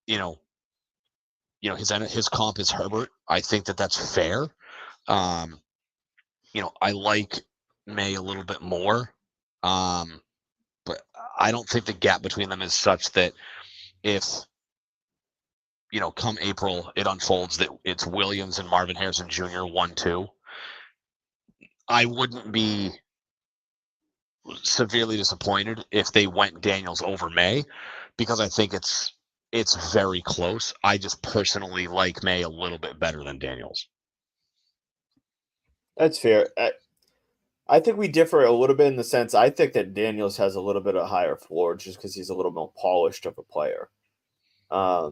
his comp is Herbert. I think that that's fair. I like May a little bit more, but I don't think the gap between them is such that if, come April, it unfolds that it's Williams and Marvin Harrison Jr. 1-2. I wouldn't be severely disappointed if they went Daniels over May because I think it's very close. I just personally like May a little bit better than Daniels. That's fair. I think we differ a little bit in the sense I think that Daniels has a little bit of a higher floor just because he's a little more polished of a player. I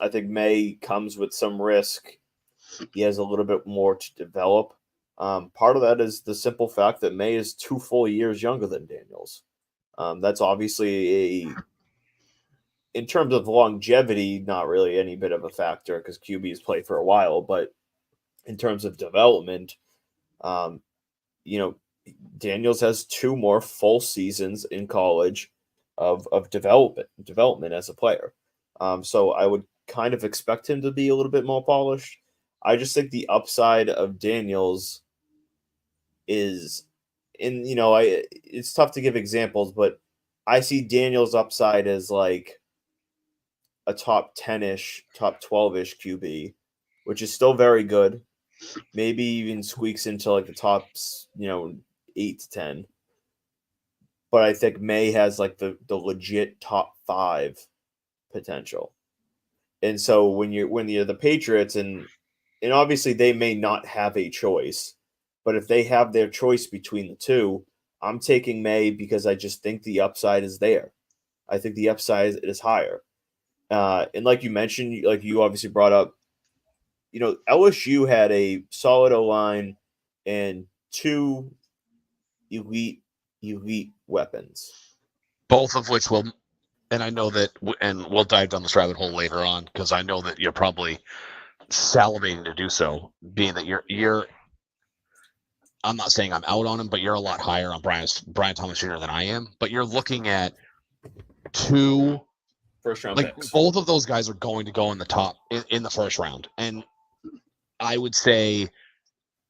think May comes with some risk. He has a little bit more to develop. Part of that is the simple fact that May is 2 full years younger than Daniels. That's obviously in terms of longevity, not really any bit of a factor because QBs play for a while, but in terms of development, Daniels has 2 more full seasons in college of development as a player. So I would kind of expect him to be a little bit more polished. I just think the upside of Daniels is it's tough to give examples, but I see Daniels' upside as like a top 10-ish, top 12-ish QB, which is still very good. Maybe even squeaks into like the tops, 8 to 10. But I think May has like the legit top 5 potential. And so when you're the Patriots and obviously they may not have a choice, but if they have their choice between the two, I'm taking May because I just think the upside is there. I think the upside is higher. And like you mentioned, like you obviously brought up, LSU had a solid O-line and 2 elite weapons. Both of which will, and I know that, and we'll dive down this rabbit hole later on because I know that you're probably salivating to do so, being that you're I'm not saying I'm out on him, but you're a lot higher on Brian Thomas Jr. than I am. But you're looking at 2 first round like picks. Both of those guys are going to go in the top in the first round, and I would say,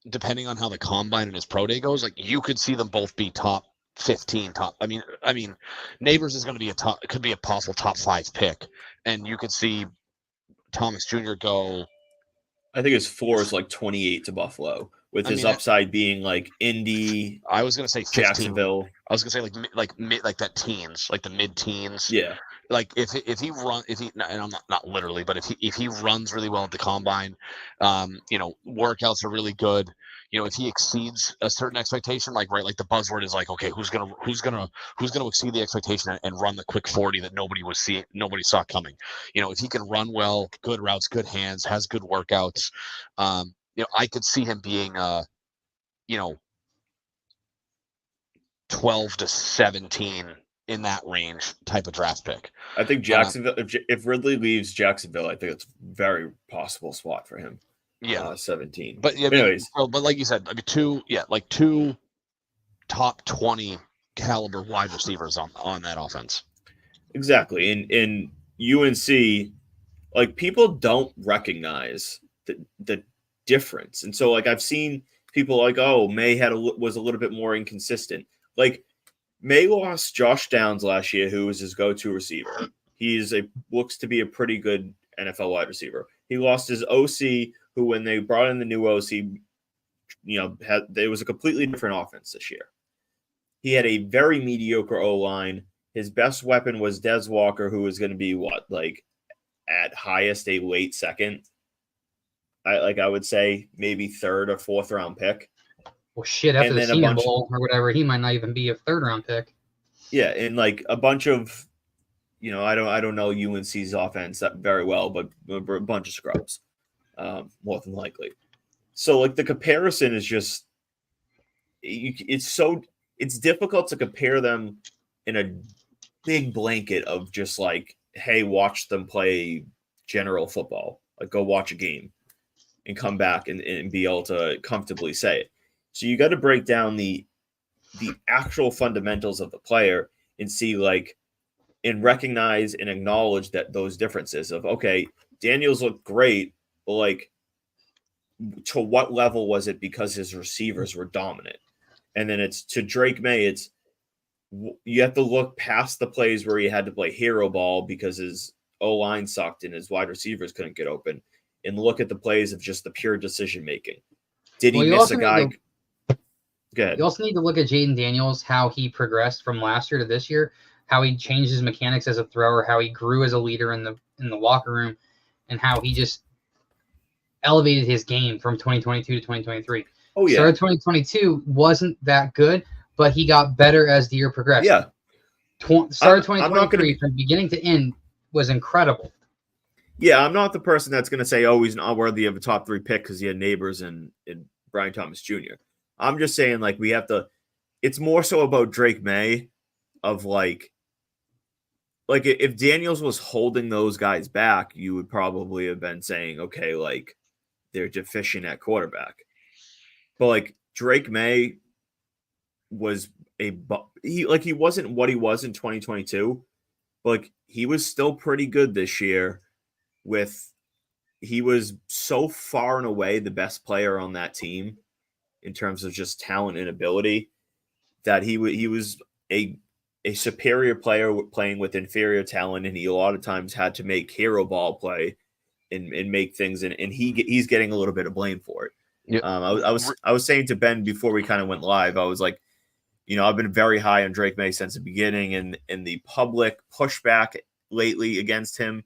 depending on how the combine and his pro day goes, like you could see them both be top 15. I mean, Neighbors is going to be could be a possible top 5 pick, and you could see Thomas Jr. go. I think his floor is like 28 to Buffalo, with his upside being like Indy. I was going to say 15. Jacksonville. I was going to say like that teens, like the mid teens. Yeah. Like if he and I'm not literally, but if he runs really well at the combine, workouts are really good. If he exceeds a certain expectation, like the buzzword is like, okay, who's gonna exceed the expectation and run the quick 40 that nobody saw coming. If he can run well, good routes, good hands, has good workouts, I could see him being 12 to 17 in that range type of draft pick. I think Jacksonville. If Ridley leaves Jacksonville, I think it's a very possible spot for him. Yeah, 17. But yeah, anyways, but like you said, I mean, two top 20 caliber wide receivers on that offense. Exactly. In UNC, like people don't recognize the difference, and so like I've seen people like, oh, May was a little bit more inconsistent. Like May lost Josh Downs last year, who was his go-to receiver. Looks to be a pretty good NFL wide receiver. He lost his OC, who when they brought in the new OC, there was a completely different offense this year. He had a very mediocre O-line. His best weapon was Des Walker, who was going to be at highest a late second. I would say maybe third or fourth round pick. Well, shit, after the Senior Bowl or whatever, he might not even be a third round pick. Yeah, and like a bunch of, I don't know UNC's offense that very well, but a bunch of scrubs, more than likely. So like the comparison is just, it's difficult to compare them in a big blanket of just like, hey, watch them play general football, like go watch a game and come back and be able to comfortably say it. So you got to break down the actual fundamentals of the player and see like, and recognize and acknowledge that those differences of, okay, Daniels looked great, but like to what level was it because his receivers were dominant? And then it's to Drake May, you have to look past the plays where he had to play hero ball because his O-line sucked and his wide receivers couldn't get open, and look at the plays of just the pure decision making. Did he miss a guy? Go ahead. You also need to look at Jaden Daniels, how he progressed from last year to this year, how he changed his mechanics as a thrower, how he grew as a leader in the locker room, and how he just elevated his game from 2022 to 2023. Oh yeah. Started 2022 wasn't that good, but he got better as the year progressed. Yeah. Started 2023 from beginning to end was incredible. Yeah, I'm not the person that's going to say, oh, he's not worthy of a top 3 pick because he had neighbors and Brian Thomas Jr. I'm just saying, like, we have to – it's more so about Drake May of, like if Daniels was holding those guys back, you would probably have been saying, okay, like, they're deficient at quarterback. But, like, Drake May was he wasn't what he was in 2022, but, like, he was still pretty good this year he was so far and away the best player on that team in terms of just talent and ability that he was a superior player playing with inferior talent, and he a lot of times had to make hero ball play and make things, and he's getting a little bit of blame for it. Yep. I was saying to Ben before we kind of went live, I was like, I've been very high on Drake May since the beginning, and the public pushback lately against him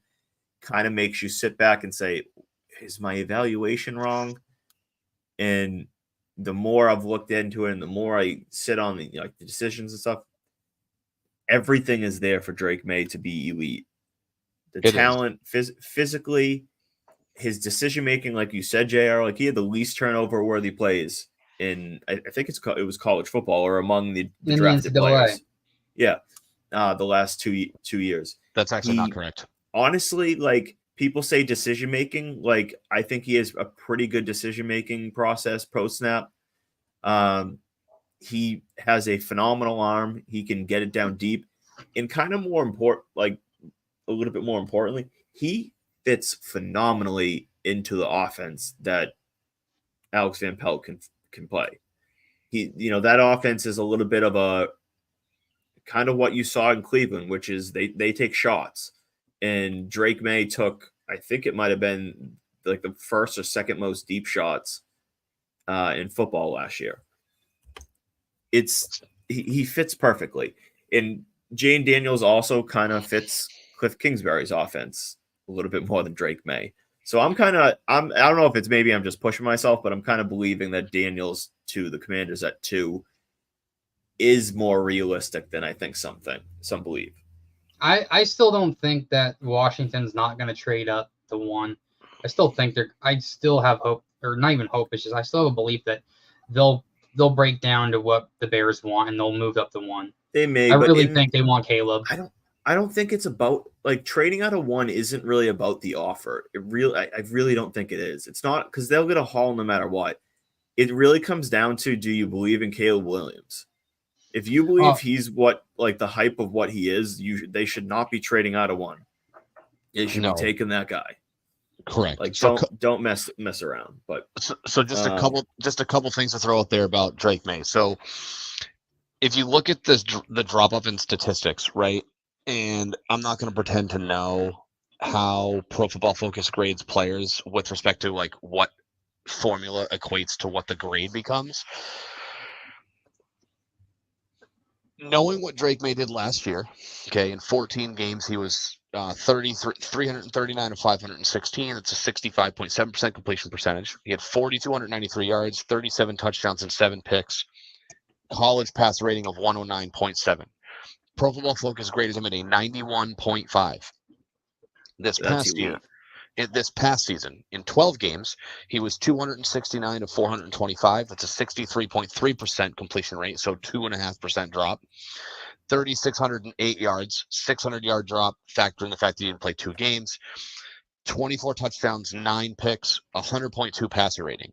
kind of makes you sit back and say, is my evaluation wrong? And the more I've looked into it and the more I sit on the decisions and stuff, everything is there for Drake May to be elite. The talent, physically, his decision-making, like you said, JR, like he had the least turnover-worthy plays in, I think it was college football or among the drafted players. Yeah. The last two years. That's actually not correct. Honestly, like people say decision making, like I think he has a pretty good decision making process post snap. He has a phenomenal arm. He can get it down deep, and kind of more important, like a little bit more importantly, he fits phenomenally into the offense that Alex Van Pelt can play. That offense is a little bit of a kind of what you saw in Cleveland, which is they take shots. And Drake May took, I think it might have been like the first or second most deep shots in football last year. He fits perfectly. And Jane Daniels also kind of fits Cliff Kingsbury's offense a little bit more than Drake May. So I don't know if it's maybe I'm just pushing myself, but I'm kind of believing that Daniels to the Commanders at 2 is more realistic than I think some believe. I still don't think that Washington's not going to trade up to 1. I still think I still have hope, or not even hope. It's just I still have a belief that they'll break down to what the Bears want and they'll move up to 1. They may, I but really think they want Caleb. I don't think it's about like trading out of one isn't really about the offer. I really don't think it is. It's not because they'll get a haul no matter what. It really comes down to, do you believe in Caleb Williams? If you believe he's what, like, the hype of what he is, they should not be trading out of one. They should be taking that guy. Correct. Like, So don't mess around. But so just a couple things to throw out there about Drake May. So if you look at the drop off in statistics, right? And I'm not going to pretend to know how Pro Football Focus grades players with respect to like what formula equates to what the grade becomes. Knowing what Drake May did last year, okay, in 14 games he was 339 of 516. It's a 65.7% completion percentage. He had 4,293 yards, 37 touchdowns, and 7 picks. College pass rating of 109.7. Pro Football Focus graded him at a 91.5. This past season, in 12 games, he was 269 of 425. That's a 63.3% completion rate, so 2.5% drop. 3,608 yards, 600-yard drop, factoring the fact that he didn't play 2 games. 24 touchdowns, 9 picks, 100.2 passer rating.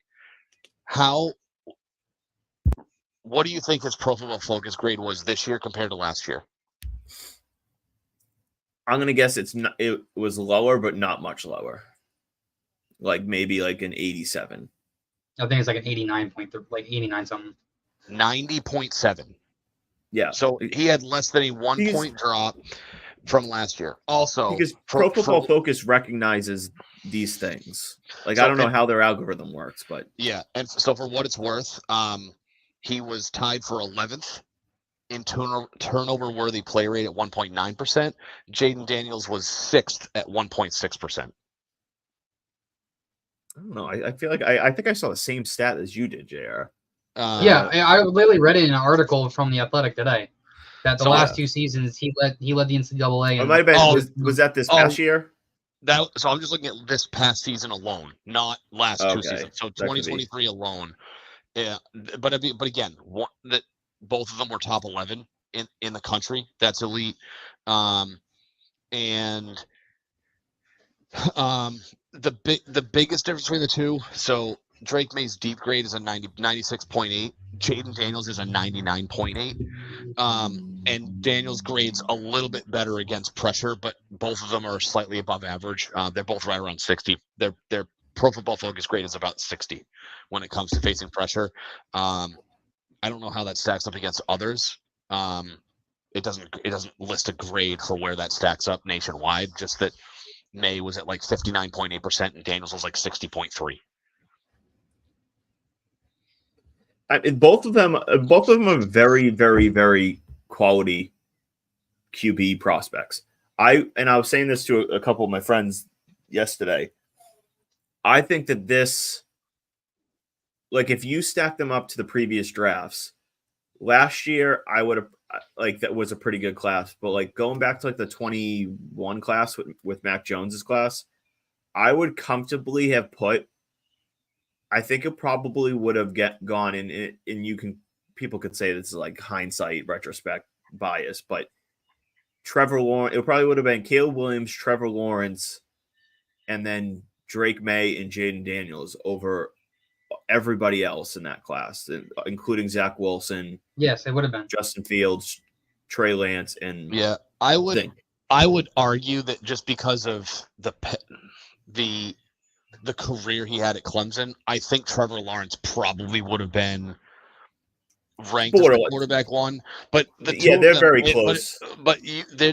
What do you think his Pro Football Focus grade was this year compared to last year? I'm gonna guess it was lower, but not much lower. Like maybe like an 87. I think it's like an 89.3, like 89 something. 90.7. Yeah. So he had less than a 1 point drop from last year. Also, because Pro Football Focus recognizes these things. Like, I don't know how their algorithm works, but yeah. And so for what it's worth, he was tied for 11th in turnover-worthy play rate at 1.9%. Jaden Daniels was 6th at 1.6%. I don't know. I feel like I think I saw the same stat as you did, JR. Yeah, I literally read it in an article from The Athletic today that the last 2 seasons he led the NCAA. It might have been. Was that this past year? So I'm just looking at this past season alone, not last 2 seasons. So 2023 alone. Yeah, but again, both of them were top 11 in the country. That's elite. And the biggest difference between the two. So Drake May's deep grade is a 96.8. Jaden Daniels is a 99.8. And Daniels grades a little bit better against pressure, but both of them are slightly above average. They're both right around 60. Their Pro Football Focus grade is about 60 when it comes to facing pressure. I don't know how that stacks up against others. It doesn't list a grade for where that stacks up nationwide. Just that May was at like 59.8% and Daniels was like 60.3. Both of them are very, very, very quality QB prospects. I was saying this to a couple of my friends yesterday. I think that this, like, if you stack them up to the previous drafts, last year I would have, like, that was a pretty good class, but like going back to like the 21 class with Mac Jones's class, I would comfortably have put, I think it probably would have gone in, and people could say this is like hindsight, retrospect bias, but Trevor Lawrence, it probably would have been Caleb Williams, Trevor Lawrence, and then Drake May and Jaden Daniels over everybody else in that class, including Zach Wilson. Yes, it would have been Justin Fields, Trey Lance, and I would argue that just because of the career he had at Clemson, I think Trevor Lawrence probably would have been ranked as the quarterback one. But they're very close. But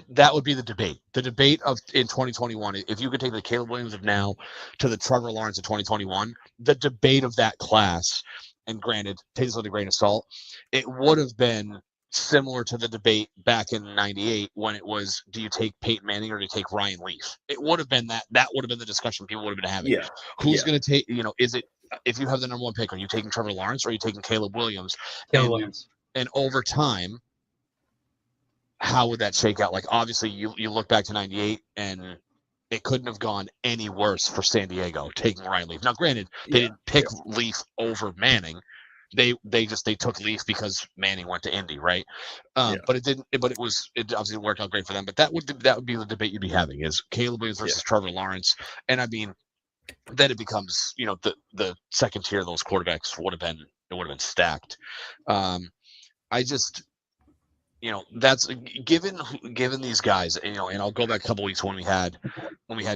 that would be the debate. The debate of in 2021, if you could take the Caleb Williams of now to the Trevor Lawrence of 2021, the debate of that class, and granted, take this with a grain of salt, it would have been similar to the debate back in '98 when it was, do you take Peyton Manning or do you take Ryan Leaf? It would have been that would have been the discussion people would have been having. Yeah. Who's going to take, is it, if you have the number 1 pick, are you taking Trevor Lawrence or are you taking Caleb Williams? And over time, how would that shake out? Like, obviously, you look back to '98 and it couldn't have gone any worse for San Diego taking Ryan Leaf. Now, granted, they didn't pick Leaf over Manning, they took Leaf because Manning went to Indy, right? Yeah. But it obviously worked out great for them. But that would be the debate you'd be having is Caleb Williams versus Trevor Lawrence, and I mean, then it becomes the second tier of those quarterbacks would have been stacked. I just that's given these guys, and I'll go back a couple weeks when we had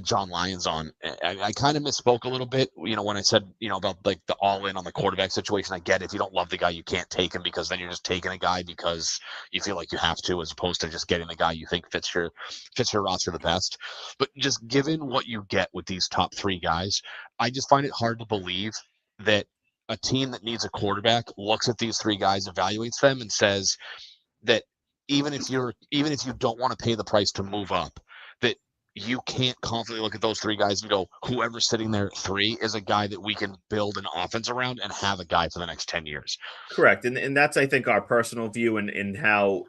John Lyons on. I kind of misspoke a little bit, when I said, about like the all in on the quarterback situation. I get it. If you don't love the guy, you can't take him because then you're just taking a guy because you feel like you have to, as opposed to just getting the guy you think fits your roster the best. But just given what you get with these top three guys, I just find it hard to believe that a team that needs a quarterback looks at these three guys, evaluates them, and says that even if you don't want to pay the price to move up, that you can't confidently look at those three guys and go, whoever's sitting there at 3 is a guy that we can build an offense around and have a guy for the next 10 years. Correct. And that's, I think, our personal view and how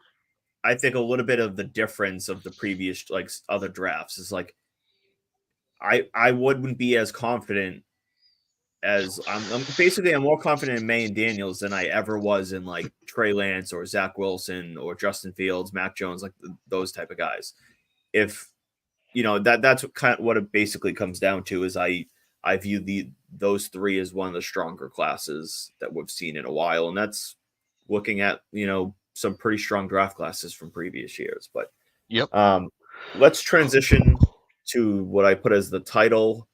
I think a little bit of the difference of the previous, like, other drafts is like, I wouldn't be as confident as I'm more confident in May and Daniels than I ever was in like Trey Lance or Zach Wilson or Justin Fields, Mac Jones, like those type of guys. If that's what it basically comes down to is I view those three as one of the stronger classes that we've seen in a while, and that's looking at some pretty strong draft classes from previous years. But yep, let's transition to what I put as the title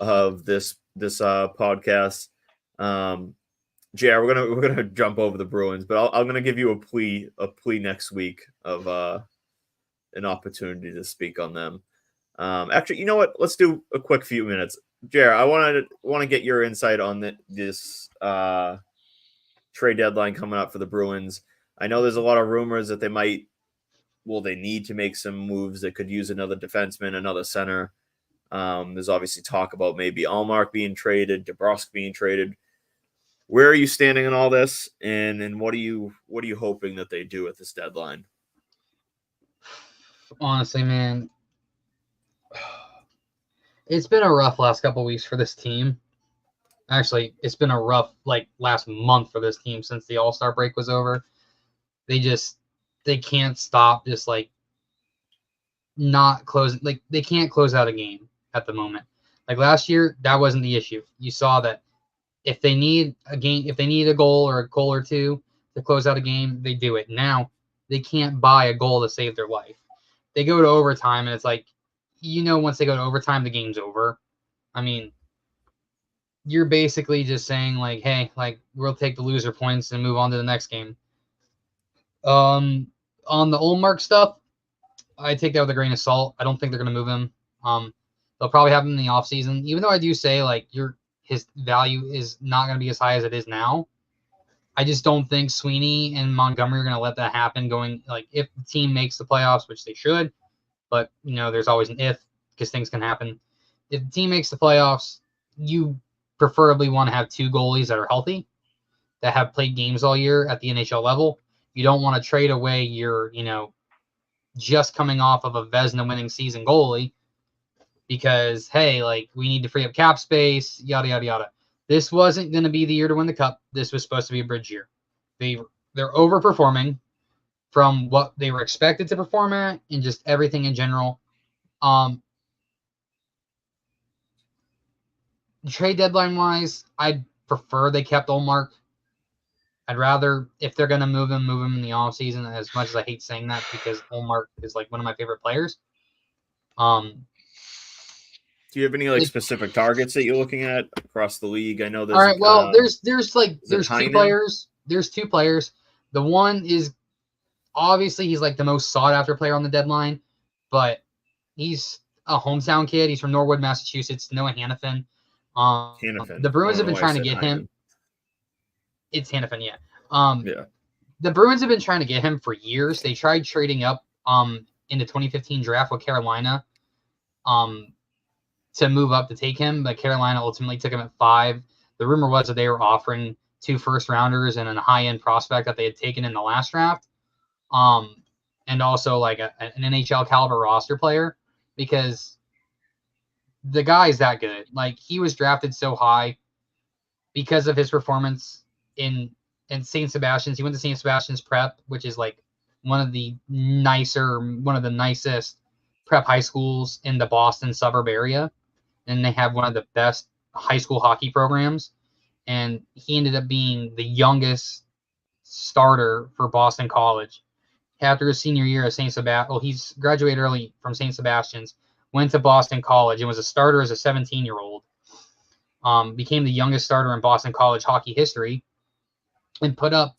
of this podcast. JR, we're gonna jump over the Bruins, but I'm gonna give you a plea next week of an opportunity to speak on them. Actually, you know what? Let's do a quick few minutes. JR, I want to get your insight on this trade deadline coming up for the Bruins. I know there's a lot of rumors that they need to make some moves that could use another defenseman, another center. There's obviously talk about maybe Allmark being traded, DeBrusk being traded. Where are you standing in all this, and what are you hoping that they do at this deadline? Honestly, man, it's been a rough last couple of weeks for this team. Actually, it's been a rough last month for this team since the All-Star break was over. They can't stop just not closing. They can't close out a game at the moment. Like last year, that wasn't the issue. You saw that if they need a goal or a goal or two to close out a game, they do it. Now they can't buy a goal to save their life. They go to overtime, and it's like, once they go to overtime, the game's over. I mean, you're basically just saying hey, we'll take the loser points and move on to the next game. On the Olmark stuff, I take that with a grain of salt. I don't think they're going to move him. They'll probably have him in the offseason, even though I do say his value is not going to be as high as it is now. I just don't think Sweeney and Montgomery are going to let that happen if the team makes the playoffs, which they should, but there's always an if because things can happen. If the team makes the playoffs, you preferably want to have 2 goalies that are healthy, that have played games all year at the NHL level. You don't want to trade away your, just coming off of a Vezina winning season goalie because, hey, we need to free up cap space, yada, yada, yada. This wasn't going to be the year to win the cup. This was supposed to be a bridge year. They're overperforming from what they were expected to perform at and just everything in general. Trade deadline wise, I'd prefer they kept Olmark. I'd rather, if they're going to move him in the offseason, as much as I hate saying that because Olmark is one of my favorite players. Do you have any specific targets that you're looking at across the league? I know there's all right. Well, there's 2 players. There's 2 players. The one is obviously he's the most sought after player on the deadline, but he's a hometown kid. He's from Norwood, Massachusetts. Noah Hannafin. Hannafin. The Bruins have been trying to get him. It's Hannafin, yeah. Yeah. The Bruins have been trying to get him for years. They tried trading up in the 2015 draft with Carolina to move up to take him, but Carolina ultimately took him at 5. The rumor was that they were offering 2 first-rounders and a high-end prospect that they had taken in the last draft, and also an NHL caliber roster player because the guy's that good. He was drafted so high because of his performance in in St. Sebastian's. He went to St. Sebastian's Prep, which is like one of the nicest prep high schools in the Boston suburb area. And they have one of the best high school hockey programs. And he ended up being the youngest starter for Boston College. After his senior year at St. Sebastian, well, he's graduated early from St. Sebastian's, went to Boston College and was a starter as a 17-year-old. Became the youngest starter in Boston College hockey history and put up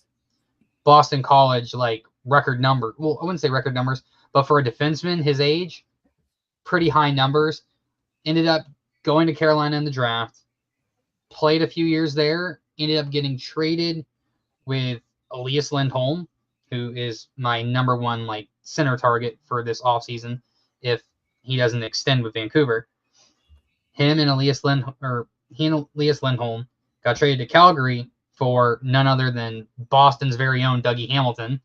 Boston College like record number. Well, I wouldn't say record numbers, but for a defenseman his age, pretty high numbers. Ended up going to Carolina in the draft, played a few years there, ended up getting traded with Elias Lindholm, who is my number one like center target for this offseason if he doesn't extend with Vancouver. Him and Elias Lindholm got traded to Calgary for none other than Boston's very own Dougie Hamilton.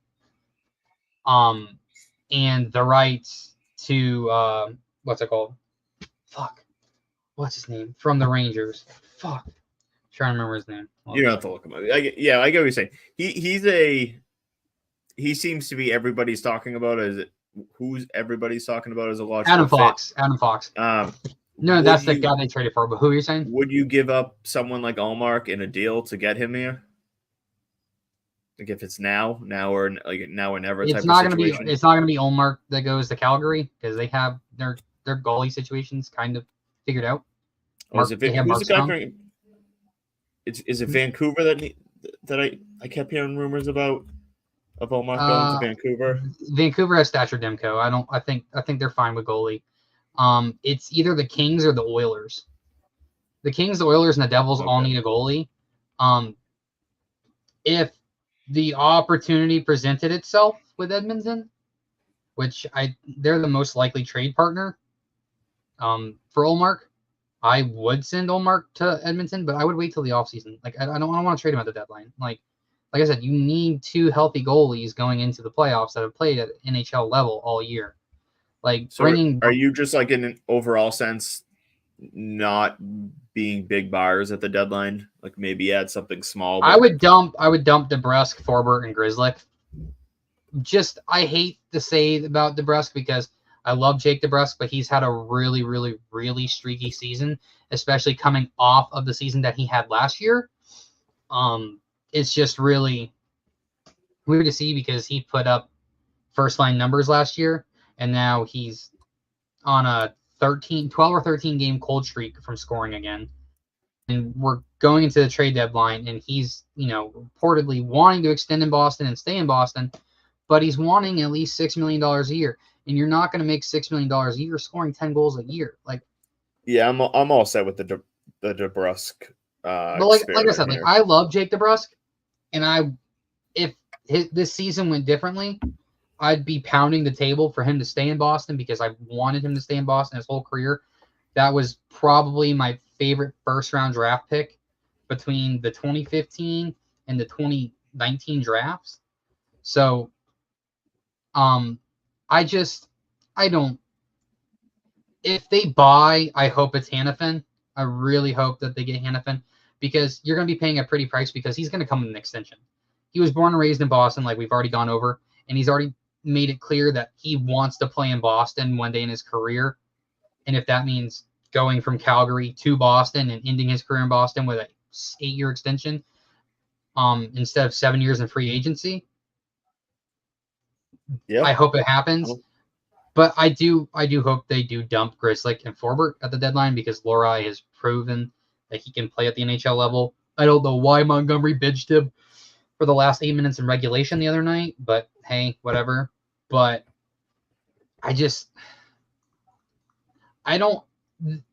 And the rights to what's it called? What's his name? From the Rangers. Trying to remember his name. You don't have to look him up. I get what you're saying. He seems to be everybody's talking about. Who's everybody's talking about as a logical Adam Fox. fit? Adam Fox. No, that's the guy they traded for. But who are you saying? Would you give up someone like Allmark in a deal to get him here? Like if it's now or never. It's not going to be. It's not going to be Allmark that goes to Calgary because they have their goalie situations kind of figured out. Who's the guy? Is it Vancouver that I kept hearing rumors about of Allmark going to Vancouver? Vancouver has Thatcher Demko. I think they're fine with goalie. It's either the Kings or the Oilers. The Kings, the Oilers, and the Devils all need a goalie. If the opportunity presented itself with Edmonton, which they're the most likely trade partner for Allmark, I would send Allmark to Edmonton, but I would wait till the offseason. Like I don't want to trade him at the deadline. Like I said, you need two healthy goalies going into the playoffs that have played at NHL level all year. Like so are you just like in an overall sense not being big buyers at the deadline? Like maybe add something small. But... I would dump DeBrusk, Forbort, and Grzelcyk. I hate to say about DeBrusk because I love Jake DeBrusk, but he's had a really, really, really streaky season, especially coming off of the season that he had last year. It's just really weird to see because he put up first line numbers last year, and now he's on a 12 or 13 game cold streak from scoring again. And we're going into the trade deadline, and he's, reportedly wanting to extend in Boston and stay in Boston, but he's wanting at least $6 million a year. And you're not going to make $6 million a year scoring 10 goals a year. Yeah, I'm all set with the DeBrusk. But like I said, I love Jake DeBrusk, and if this season went differently, I'd be pounding the table for him to stay in Boston because I wanted him to stay in Boston his whole career. That was probably my favorite first-round draft pick between the 2015 and the 2019 drafts. So, if they buy, I hope it's Hannafin. I really hope that they get Hannafin because you're going to be paying a pretty price because he's going to come with an extension. He was born and raised in Boston, like we've already gone over, and he's already made it clear that he wants to play in Boston one day in his career. And if that means going from Calgary to Boston and ending his career in Boston with an 8-year extension instead of 7 years in free agency, I hope it happens. But I do hope they do dump Grzelcyk and Forbort at the deadline because Lohrei has proven that he can play at the NHL level. I don't know why Montgomery bitched him for the last 8 minutes in regulation the other night, but hey, whatever. But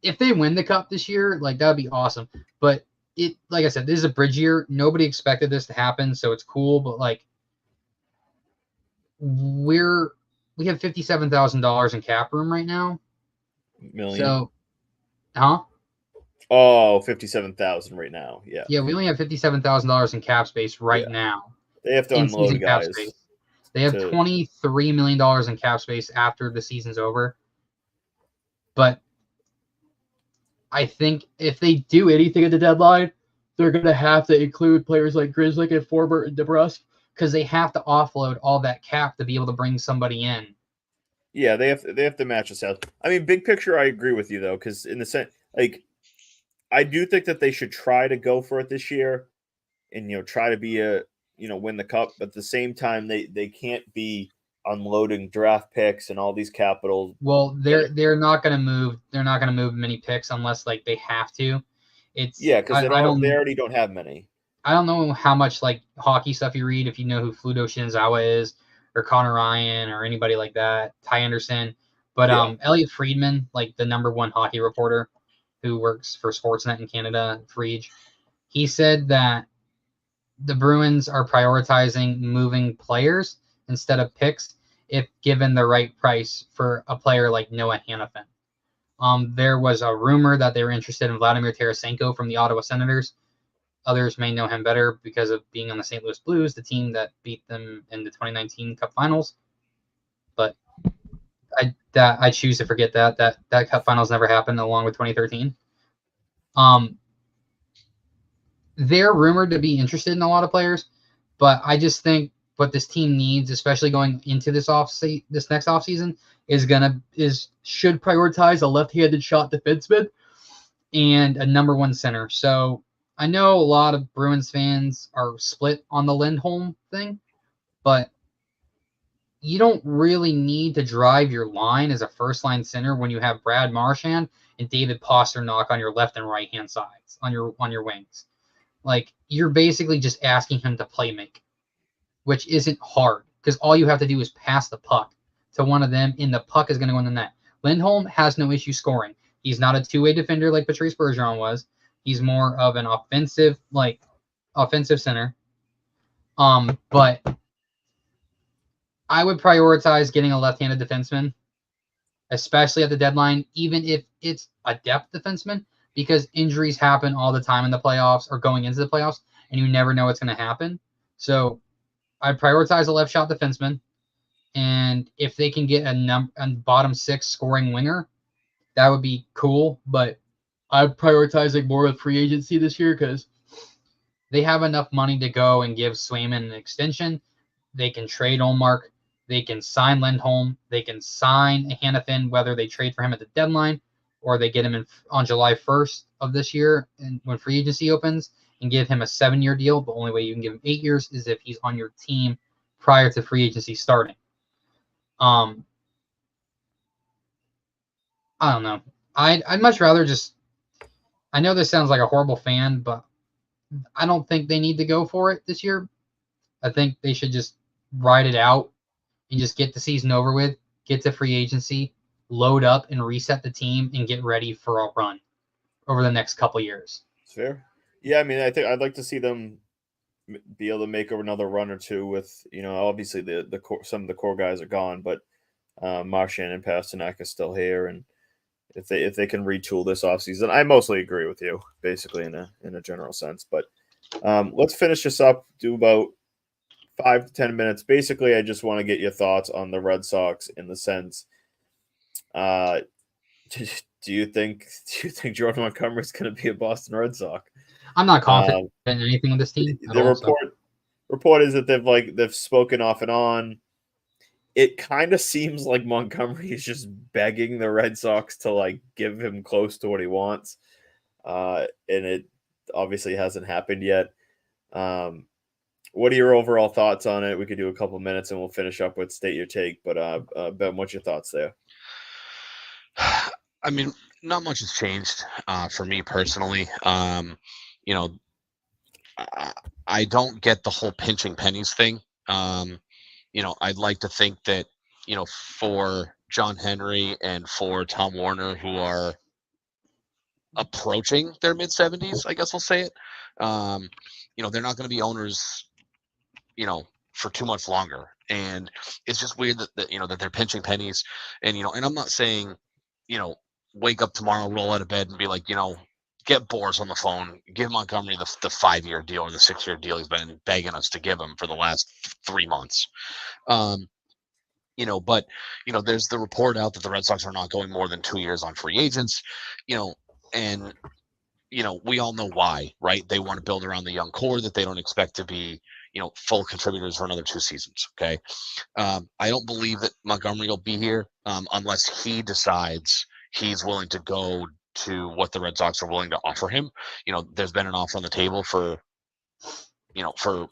if they win the cup this year, that would be awesome. But like I said, this is a bridge year. Nobody expected this to happen, so it's cool. But we have $57,000 in cap room right now. Million. So, Oh, 57,000 right now. Yeah. Yeah, we only have $57,000 in cap space right now. They have to unload guys. They have $23 million in cap space after the season's over. But I think if they do anything at the deadline, they're going to have to include players like Grizzly and Forbert and DeBrusque because they have to offload all that cap to be able to bring somebody in. Yeah, they have to match us out. I mean, big picture, I agree with you though, because in the sense, like, I do think that they should try to go for it this year, and try to be win the cup. But at the same time, they can't be unloading draft picks and all these capital. Well, they're not going to move. They're not going to move many picks unless like they have to. Yeah, because they already don't have many. I don't know how much like hockey stuff you read, if you know who Fluto Shinzawa is, or Connor Ryan, or anybody like that, Ty Anderson. But Yeah. Elliot Friedman, like the #1 hockey reporter who works for Sportsnet in Canada, Frege, he said that the Bruins are prioritizing moving players instead of picks if given the right price for a player like Noah Hanifin. There was a rumor that they were interested in Vladimir Tarasenko from the Ottawa Senators. Others may know him better because of being on the St. Louis Blues, the team that beat them in the 2019 Cup Finals. But I choose to forget that Cup Finals never happened, along with 2013. They're rumored to be interested in a lot of players, but I just think what this team needs, especially going into this next offseason, should prioritize a left-handed shot defenseman and a #1 center. So I know a lot of Bruins fans are split on the Lindholm thing, but you don't really need to drive your line as a first-line center when you have Brad Marchand and David Pastrnak on your left and right-hand sides on your wings. Like, you're basically just asking him to play make, which isn't hard because all you have to do is pass the puck to one of them, and the puck is going to go in the net. Lindholm has no issue scoring. He's not a two-way defender like Patrice Bergeron was. He's more of an offensive center. But I would prioritize getting a left-handed defenseman, especially at the deadline, even if it's a depth defenseman, because injuries happen all the time in the playoffs or going into the playoffs, and you never know what's going to happen. So I'd prioritize a left shot defenseman, and if they can get a bottom 6 scoring winger, that would be cool. But I'd prioritize like more of free agency this year because they have enough money to go and give Swayman an extension. They can trade Olmark. They can sign Lindholm. They can sign Hanifin, whether they trade for him at the deadline or they get him on July 1st of this year and when free agency opens, and give him a 7-year deal. The only way you can give him 8 years is if he's on your team prior to free agency starting. I don't know. I'd much rather just. I know this sounds like a horrible fan, but I don't think they need to go for it this year. I think they should just ride it out and just get the season over with, get to free agency, load up and reset the team, and get ready for a run over the next couple years. Fair. Yeah, I mean, I think I'd like to see them be able to make another run or two with, obviously the core, some of the core guys are gone, but Marchand and Pastrnak are still here, and if they can retool this offseason, I mostly agree with you, basically in a general sense. But let's finish this up. Do about 5 to 10 minutes. Basically, I just want to get your thoughts on the Red Sox in the sense. Do you think Jordan Montgomery is going to be a Boston Red Sox? I'm not confident in anything with this team. The report is that they've spoken off and on. It kind of seems like Montgomery is just begging the Red Sox to give him close to what he wants, and it obviously hasn't happened yet. What are your overall thoughts on it? We could do a couple minutes and we'll finish up with state your take. But Ben, what's your thoughts there? I mean, not much has changed for me personally. I don't get the whole pinching pennies thing. I'd like to think that, for John Henry and for Tom Warner, who are approaching their mid-70s, I guess we'll say it, they're not going to be owners, for too much longer. And it's just weird that they're pinching pennies. And, and I'm not saying, wake up tomorrow, roll out of bed and be like, get Boris on the phone, give Montgomery the 5-year deal or the 6-year deal he's been begging us to give him for the last 3 months. But there's the report out that the Red Sox are not going more than 2 years on free agents, and we all know why, right? They want to build around the young core that they don't expect to be, full contributors for another 2 seasons. Okay. I don't believe that Montgomery will be here unless he decides he's willing to go to what the Red Sox are willing to offer him. There's been an offer on the table for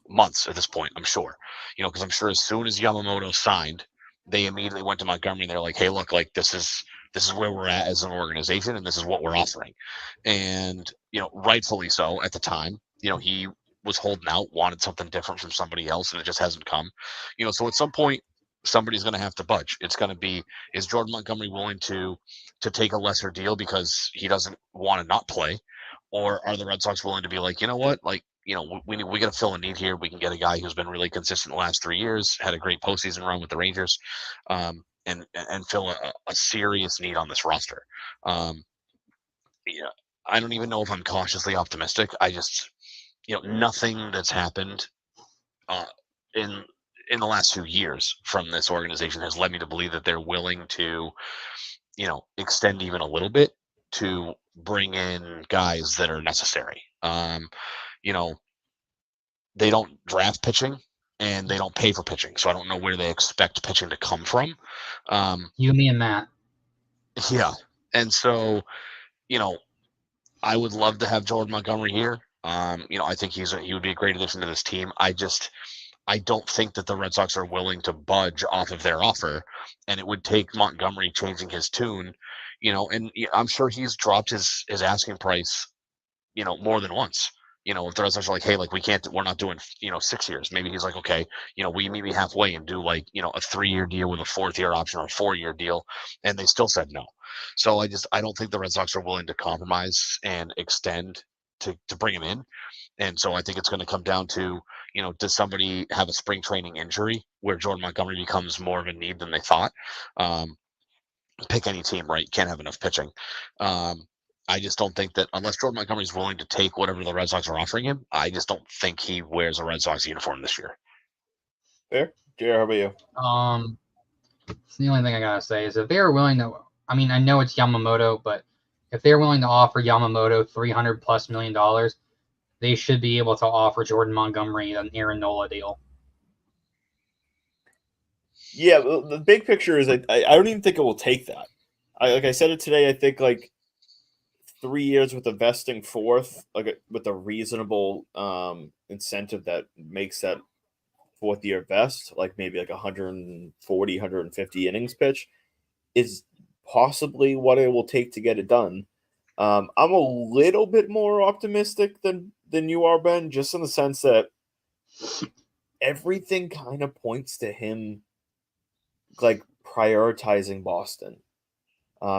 months at this point, I'm sure. Because I'm sure as soon as Yamamoto signed, they immediately went to Montgomery and they're like, hey, look, like this is where we're at as an organization and this is what we're offering. And, rightfully so at the time, he was holding out, wanted something different from somebody else, and it just hasn't come. So at some point, somebody's going to have to budge. It's going to be, is Jordan Montgomery willing to take a lesser deal because he doesn't want to not play? Or are the Red Sox willing to be like, you know what, like, we got to fill a need here. We can get a guy who's been really consistent the last 3 years, had a great postseason run with the Rangers, and fill a serious need on this roster. Yeah, I don't even know if I'm cautiously optimistic. I just, nothing that's happened in the last few years from this organization has led me to believe that they're willing to, extend even a little bit to bring in guys that are necessary. They don't draft pitching and they don't pay for pitching. So I don't know where they expect pitching to come from. You, me, and Matt. Yeah. And so, I would love to have Jordan Montgomery here. I think he would be a great addition to this team. I don't think that the Red Sox are willing to budge off of their offer, and it would take Montgomery changing his tune, and I'm sure he's dropped his asking price, more than once. If the Red Sox are like, hey, like we're not doing, 6 years. Maybe he's like, okay, will you meet me halfway and do like, a 3-year deal with a 4th-year option or a 4-year deal? And they still said no. So I don't think the Red Sox are willing to compromise and extend to bring him in. And so I think it's going to come down to, does somebody have a spring training injury where Jordan Montgomery becomes more of a need than they thought? Pick any team, right? You can't have enough pitching. I just don't think that unless Jordan Montgomery is willing to take whatever the Red Sox are offering him, I just don't think he wears a Red Sox uniform this year. Fair. Jared, how about you? The only thing I gotta say is if they're willing to, I mean, I know it's Yamamoto, but if they're willing to offer Yamamoto $300+ million, they should be able to offer Jordan Montgomery an Aaron Nola deal. Yeah, the big picture is I don't even think it will take that. Like I said it today, I think like 3 years with a vesting fourth, like with a reasonable incentive that makes that 4th year vest, like maybe like 140, 150 innings pitch, is possibly what it will take to get it done. I'm a little bit more optimistic than you are, Ben, just in the sense that everything kind of points to him like prioritizing Boston.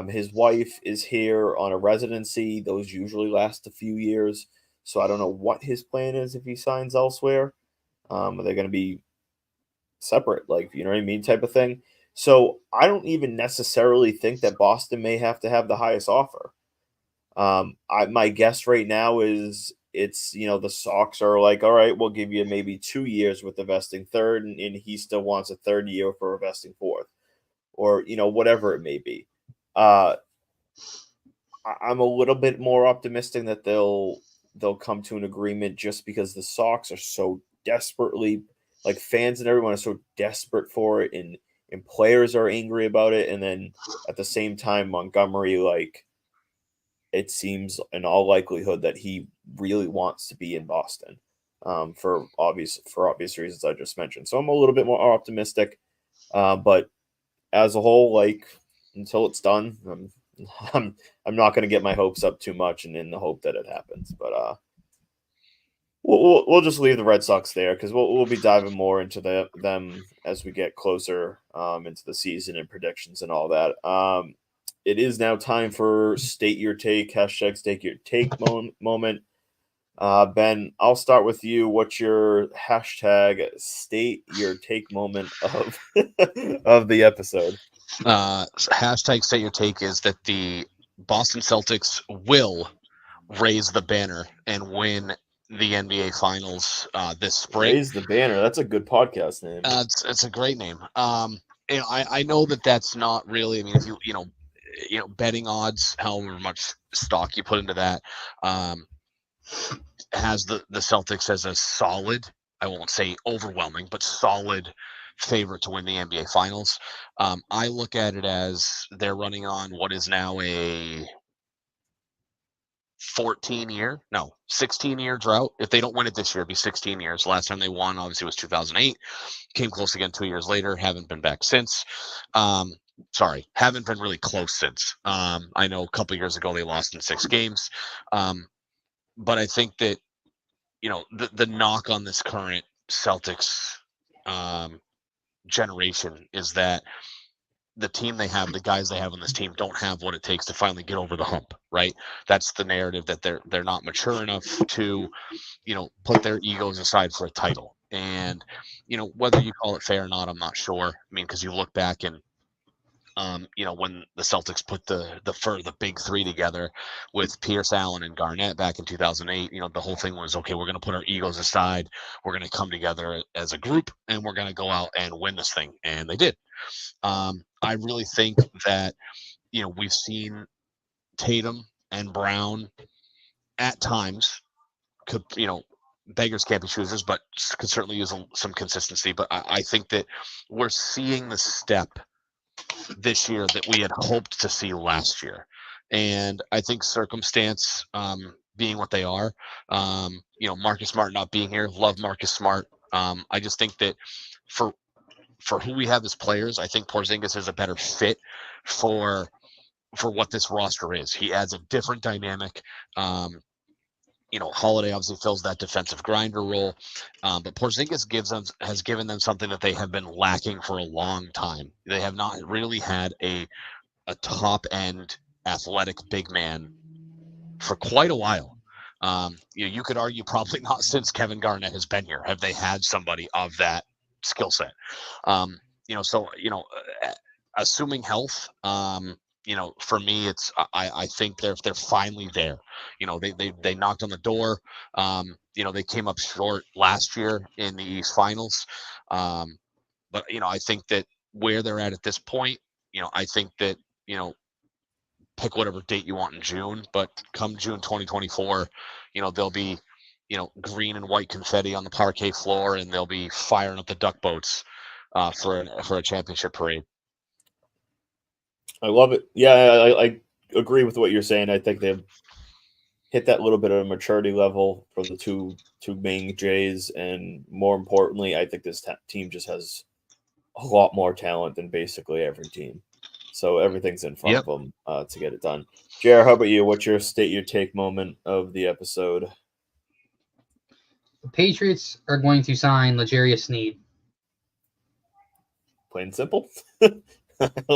His wife is here on a residency. Those usually last a few years. So I don't know what his plan is if he signs elsewhere. Are they going to be separate, like, you know what I mean, type of thing? So I don't even necessarily think that Boston may have to have the highest offer. My guess right now is it's, the Sox are like, all right, we'll give you maybe 2 years with the vesting third, and he still wants a 3rd year for a vesting fourth, or, whatever it may be. I'm a little bit more optimistic that they'll come to an agreement just because the Sox are so desperately, like, fans and everyone is so desperate for it, and players are angry about it. And then at the same time, Montgomery, like, it seems in all likelihood that he really wants to be in Boston for obvious reasons I just mentioned. So I'm a little bit more optimistic, but as a whole, like, until it's done, I'm not going to get my hopes up too much and in the hope that it happens. But we'll just leave the Red Sox there because we'll be diving more into them as we get closer into the season and predictions and all that. It is now time for State Your Take, hashtag State Your Take moment. Ben, I'll start with you. What's your hashtag State Your Take moment of of the episode? Hashtag State Your Take is that the Boston Celtics will raise the banner and win the NBA Finals this spring. Raise the banner. That's a good podcast name. It's a great name. I know that's not really. I mean, if betting odds, however much stock you put into that, has the Celtics as a solid, I won't say overwhelming, but solid favorite to win the NBA Finals. I look at it as they're running on what is now a 16-year drought. If they don't win it this year, it'd be 16 years. Last time they won, obviously, was 2008. Came close again 2 years later. Haven't been back since. Haven't been really close since. I know a couple years ago they lost in 6 games. But I think that, the knock on this current Celtics generation is that the team they have, the guys they have on this team, don't have what it takes to finally get over the hump, right? That's the narrative, that they're not mature enough to, put their egos aside for a title. And, whether you call it fair or not, I'm not sure. I mean, because you look back and, when the Celtics put the big three together with Pierce, Allen, and Garnett back in 2008, the whole thing was, okay, we're going to put our egos aside. We're going to come together as a group, and we're going to go out and win this thing. And they did. I really think that, we've seen Tatum and Brown at times could, beggars can't be choosers, but could certainly use some consistency. But I think that we're seeing the step this year that we had hoped to see last year. And I think circumstance being what they are, Marcus Smart not being here, love Marcus Smart. I just think that for who we have as players, I think Porzingis is a better fit for what this roster is. He adds a different dynamic. Holiday obviously fills that defensive grinder role, but Porzingis has given them something that they have been lacking for a long time. They have not really had a top end athletic big man for quite a while. You could argue probably not since Kevin Garnett has been here have they had somebody of that skill set. Assuming health, for me, it's I think they're finally there. They knocked on the door. They came up short last year in the East Finals, but I think that where they're at this point, I think that pick whatever date you want in June, but come June 2024, there'll be green and white confetti on the parquet floor, and they'll be firing up the duck boats for a championship parade. I love it. Yeah, I agree with what you're saying. I think they've hit that little bit of a maturity level for the two main Jays, and more importantly, I think this team just has a lot more talent than basically every team. So everything's in front of them to get it done. JR, how about you? What's your state your take moment of the episode? The Patriots are going to sign L'Jarius Sneed. Plain and simple.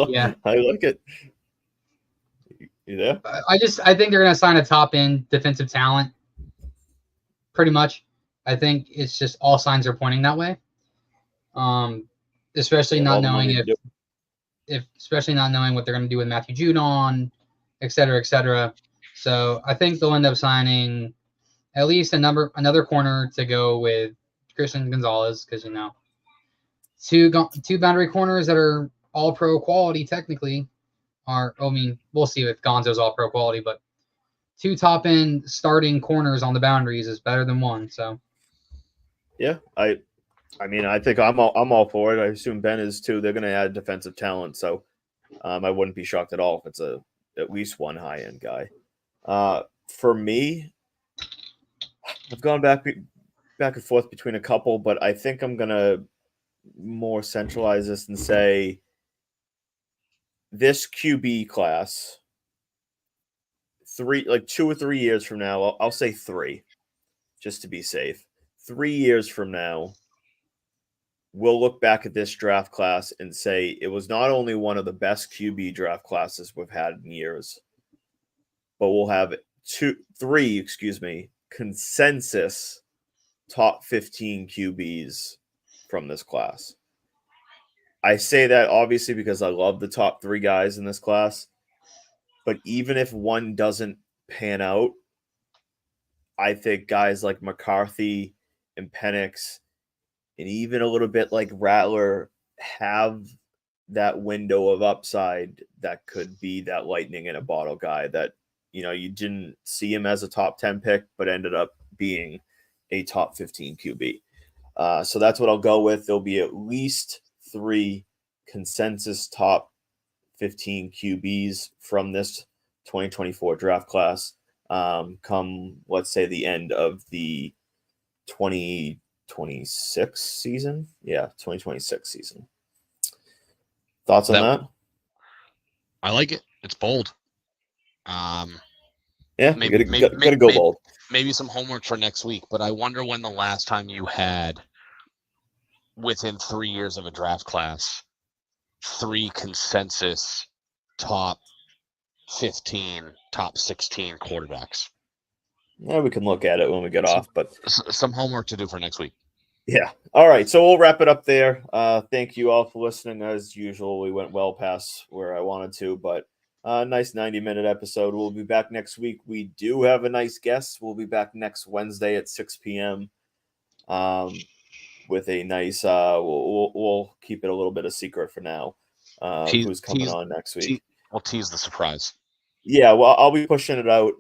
Yeah, I like it. You there? I think they're going to sign a top end defensive talent. Pretty much, I think it's just all signs are pointing that way. Especially not knowing especially not knowing what they're going to do with Matthew Judon, et cetera, et cetera. So I think they'll end up signing at least another corner to go with Christian Gonzalez, because two boundary corners that are all pro quality technically we'll see if Gonzo's all pro quality, but two top end starting corners on the boundaries is better than one. So yeah, I think I'm all for it. I assume Ben is too. They're going to add defensive talent, so I wouldn't be shocked at all if it's at least one high end guy. For me, I've gone back and forth between a couple, but I think I'm going to more centralize this and say this QB class, 2 or 3 years from now, I'll say 3, just to be safe. 3 years from now, we'll look back at this draft class and say it was not only one of the best QB draft classes we've had in years, but we'll have 3 consensus top 15 QBs from this class. I say that obviously because I love the top 3 guys in this class, but even if one doesn't pan out, I think guys like McCarthy and Penix and even a little bit like Rattler have that window of upside that could be that lightning in a bottle guy that, you didn't see him as a top 10 pick, but ended up being a top 15 QB. So that's what I'll go with. There'll be at least 3 consensus top 15 QBs from this 2024 draft class come, let's say, the end of the 2026 season. Yeah, 2026 season. Thoughts on that? I like it. It's bold. Yeah, maybe gotta go bold. Maybe some homework for next week, but I wonder when the last time you had, within 3 years of a draft class, 3 consensus top 15, top 16 quarterbacks. Yeah, we can look at it when we get off, but some homework to do for next week. Yeah. All right. So we'll wrap it up there. Thank you all for listening. As usual, we went well past where I wanted to, but nice 90-minute episode. We'll be back next week. We do have a nice guest. We'll be back next Wednesday at 6 p.m. With a nice. We'll keep it a little bit of secret for now. Who's coming on next week? We'll tease the surprise. Yeah. Well, I'll be pushing it out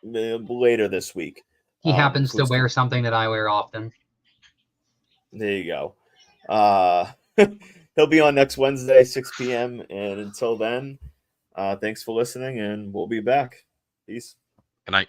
later this week. He happens to wear something that I wear often. There you go. He'll be on next Wednesday, 6 p.m. And until then, thanks for listening, and we'll be back. Peace. Good night.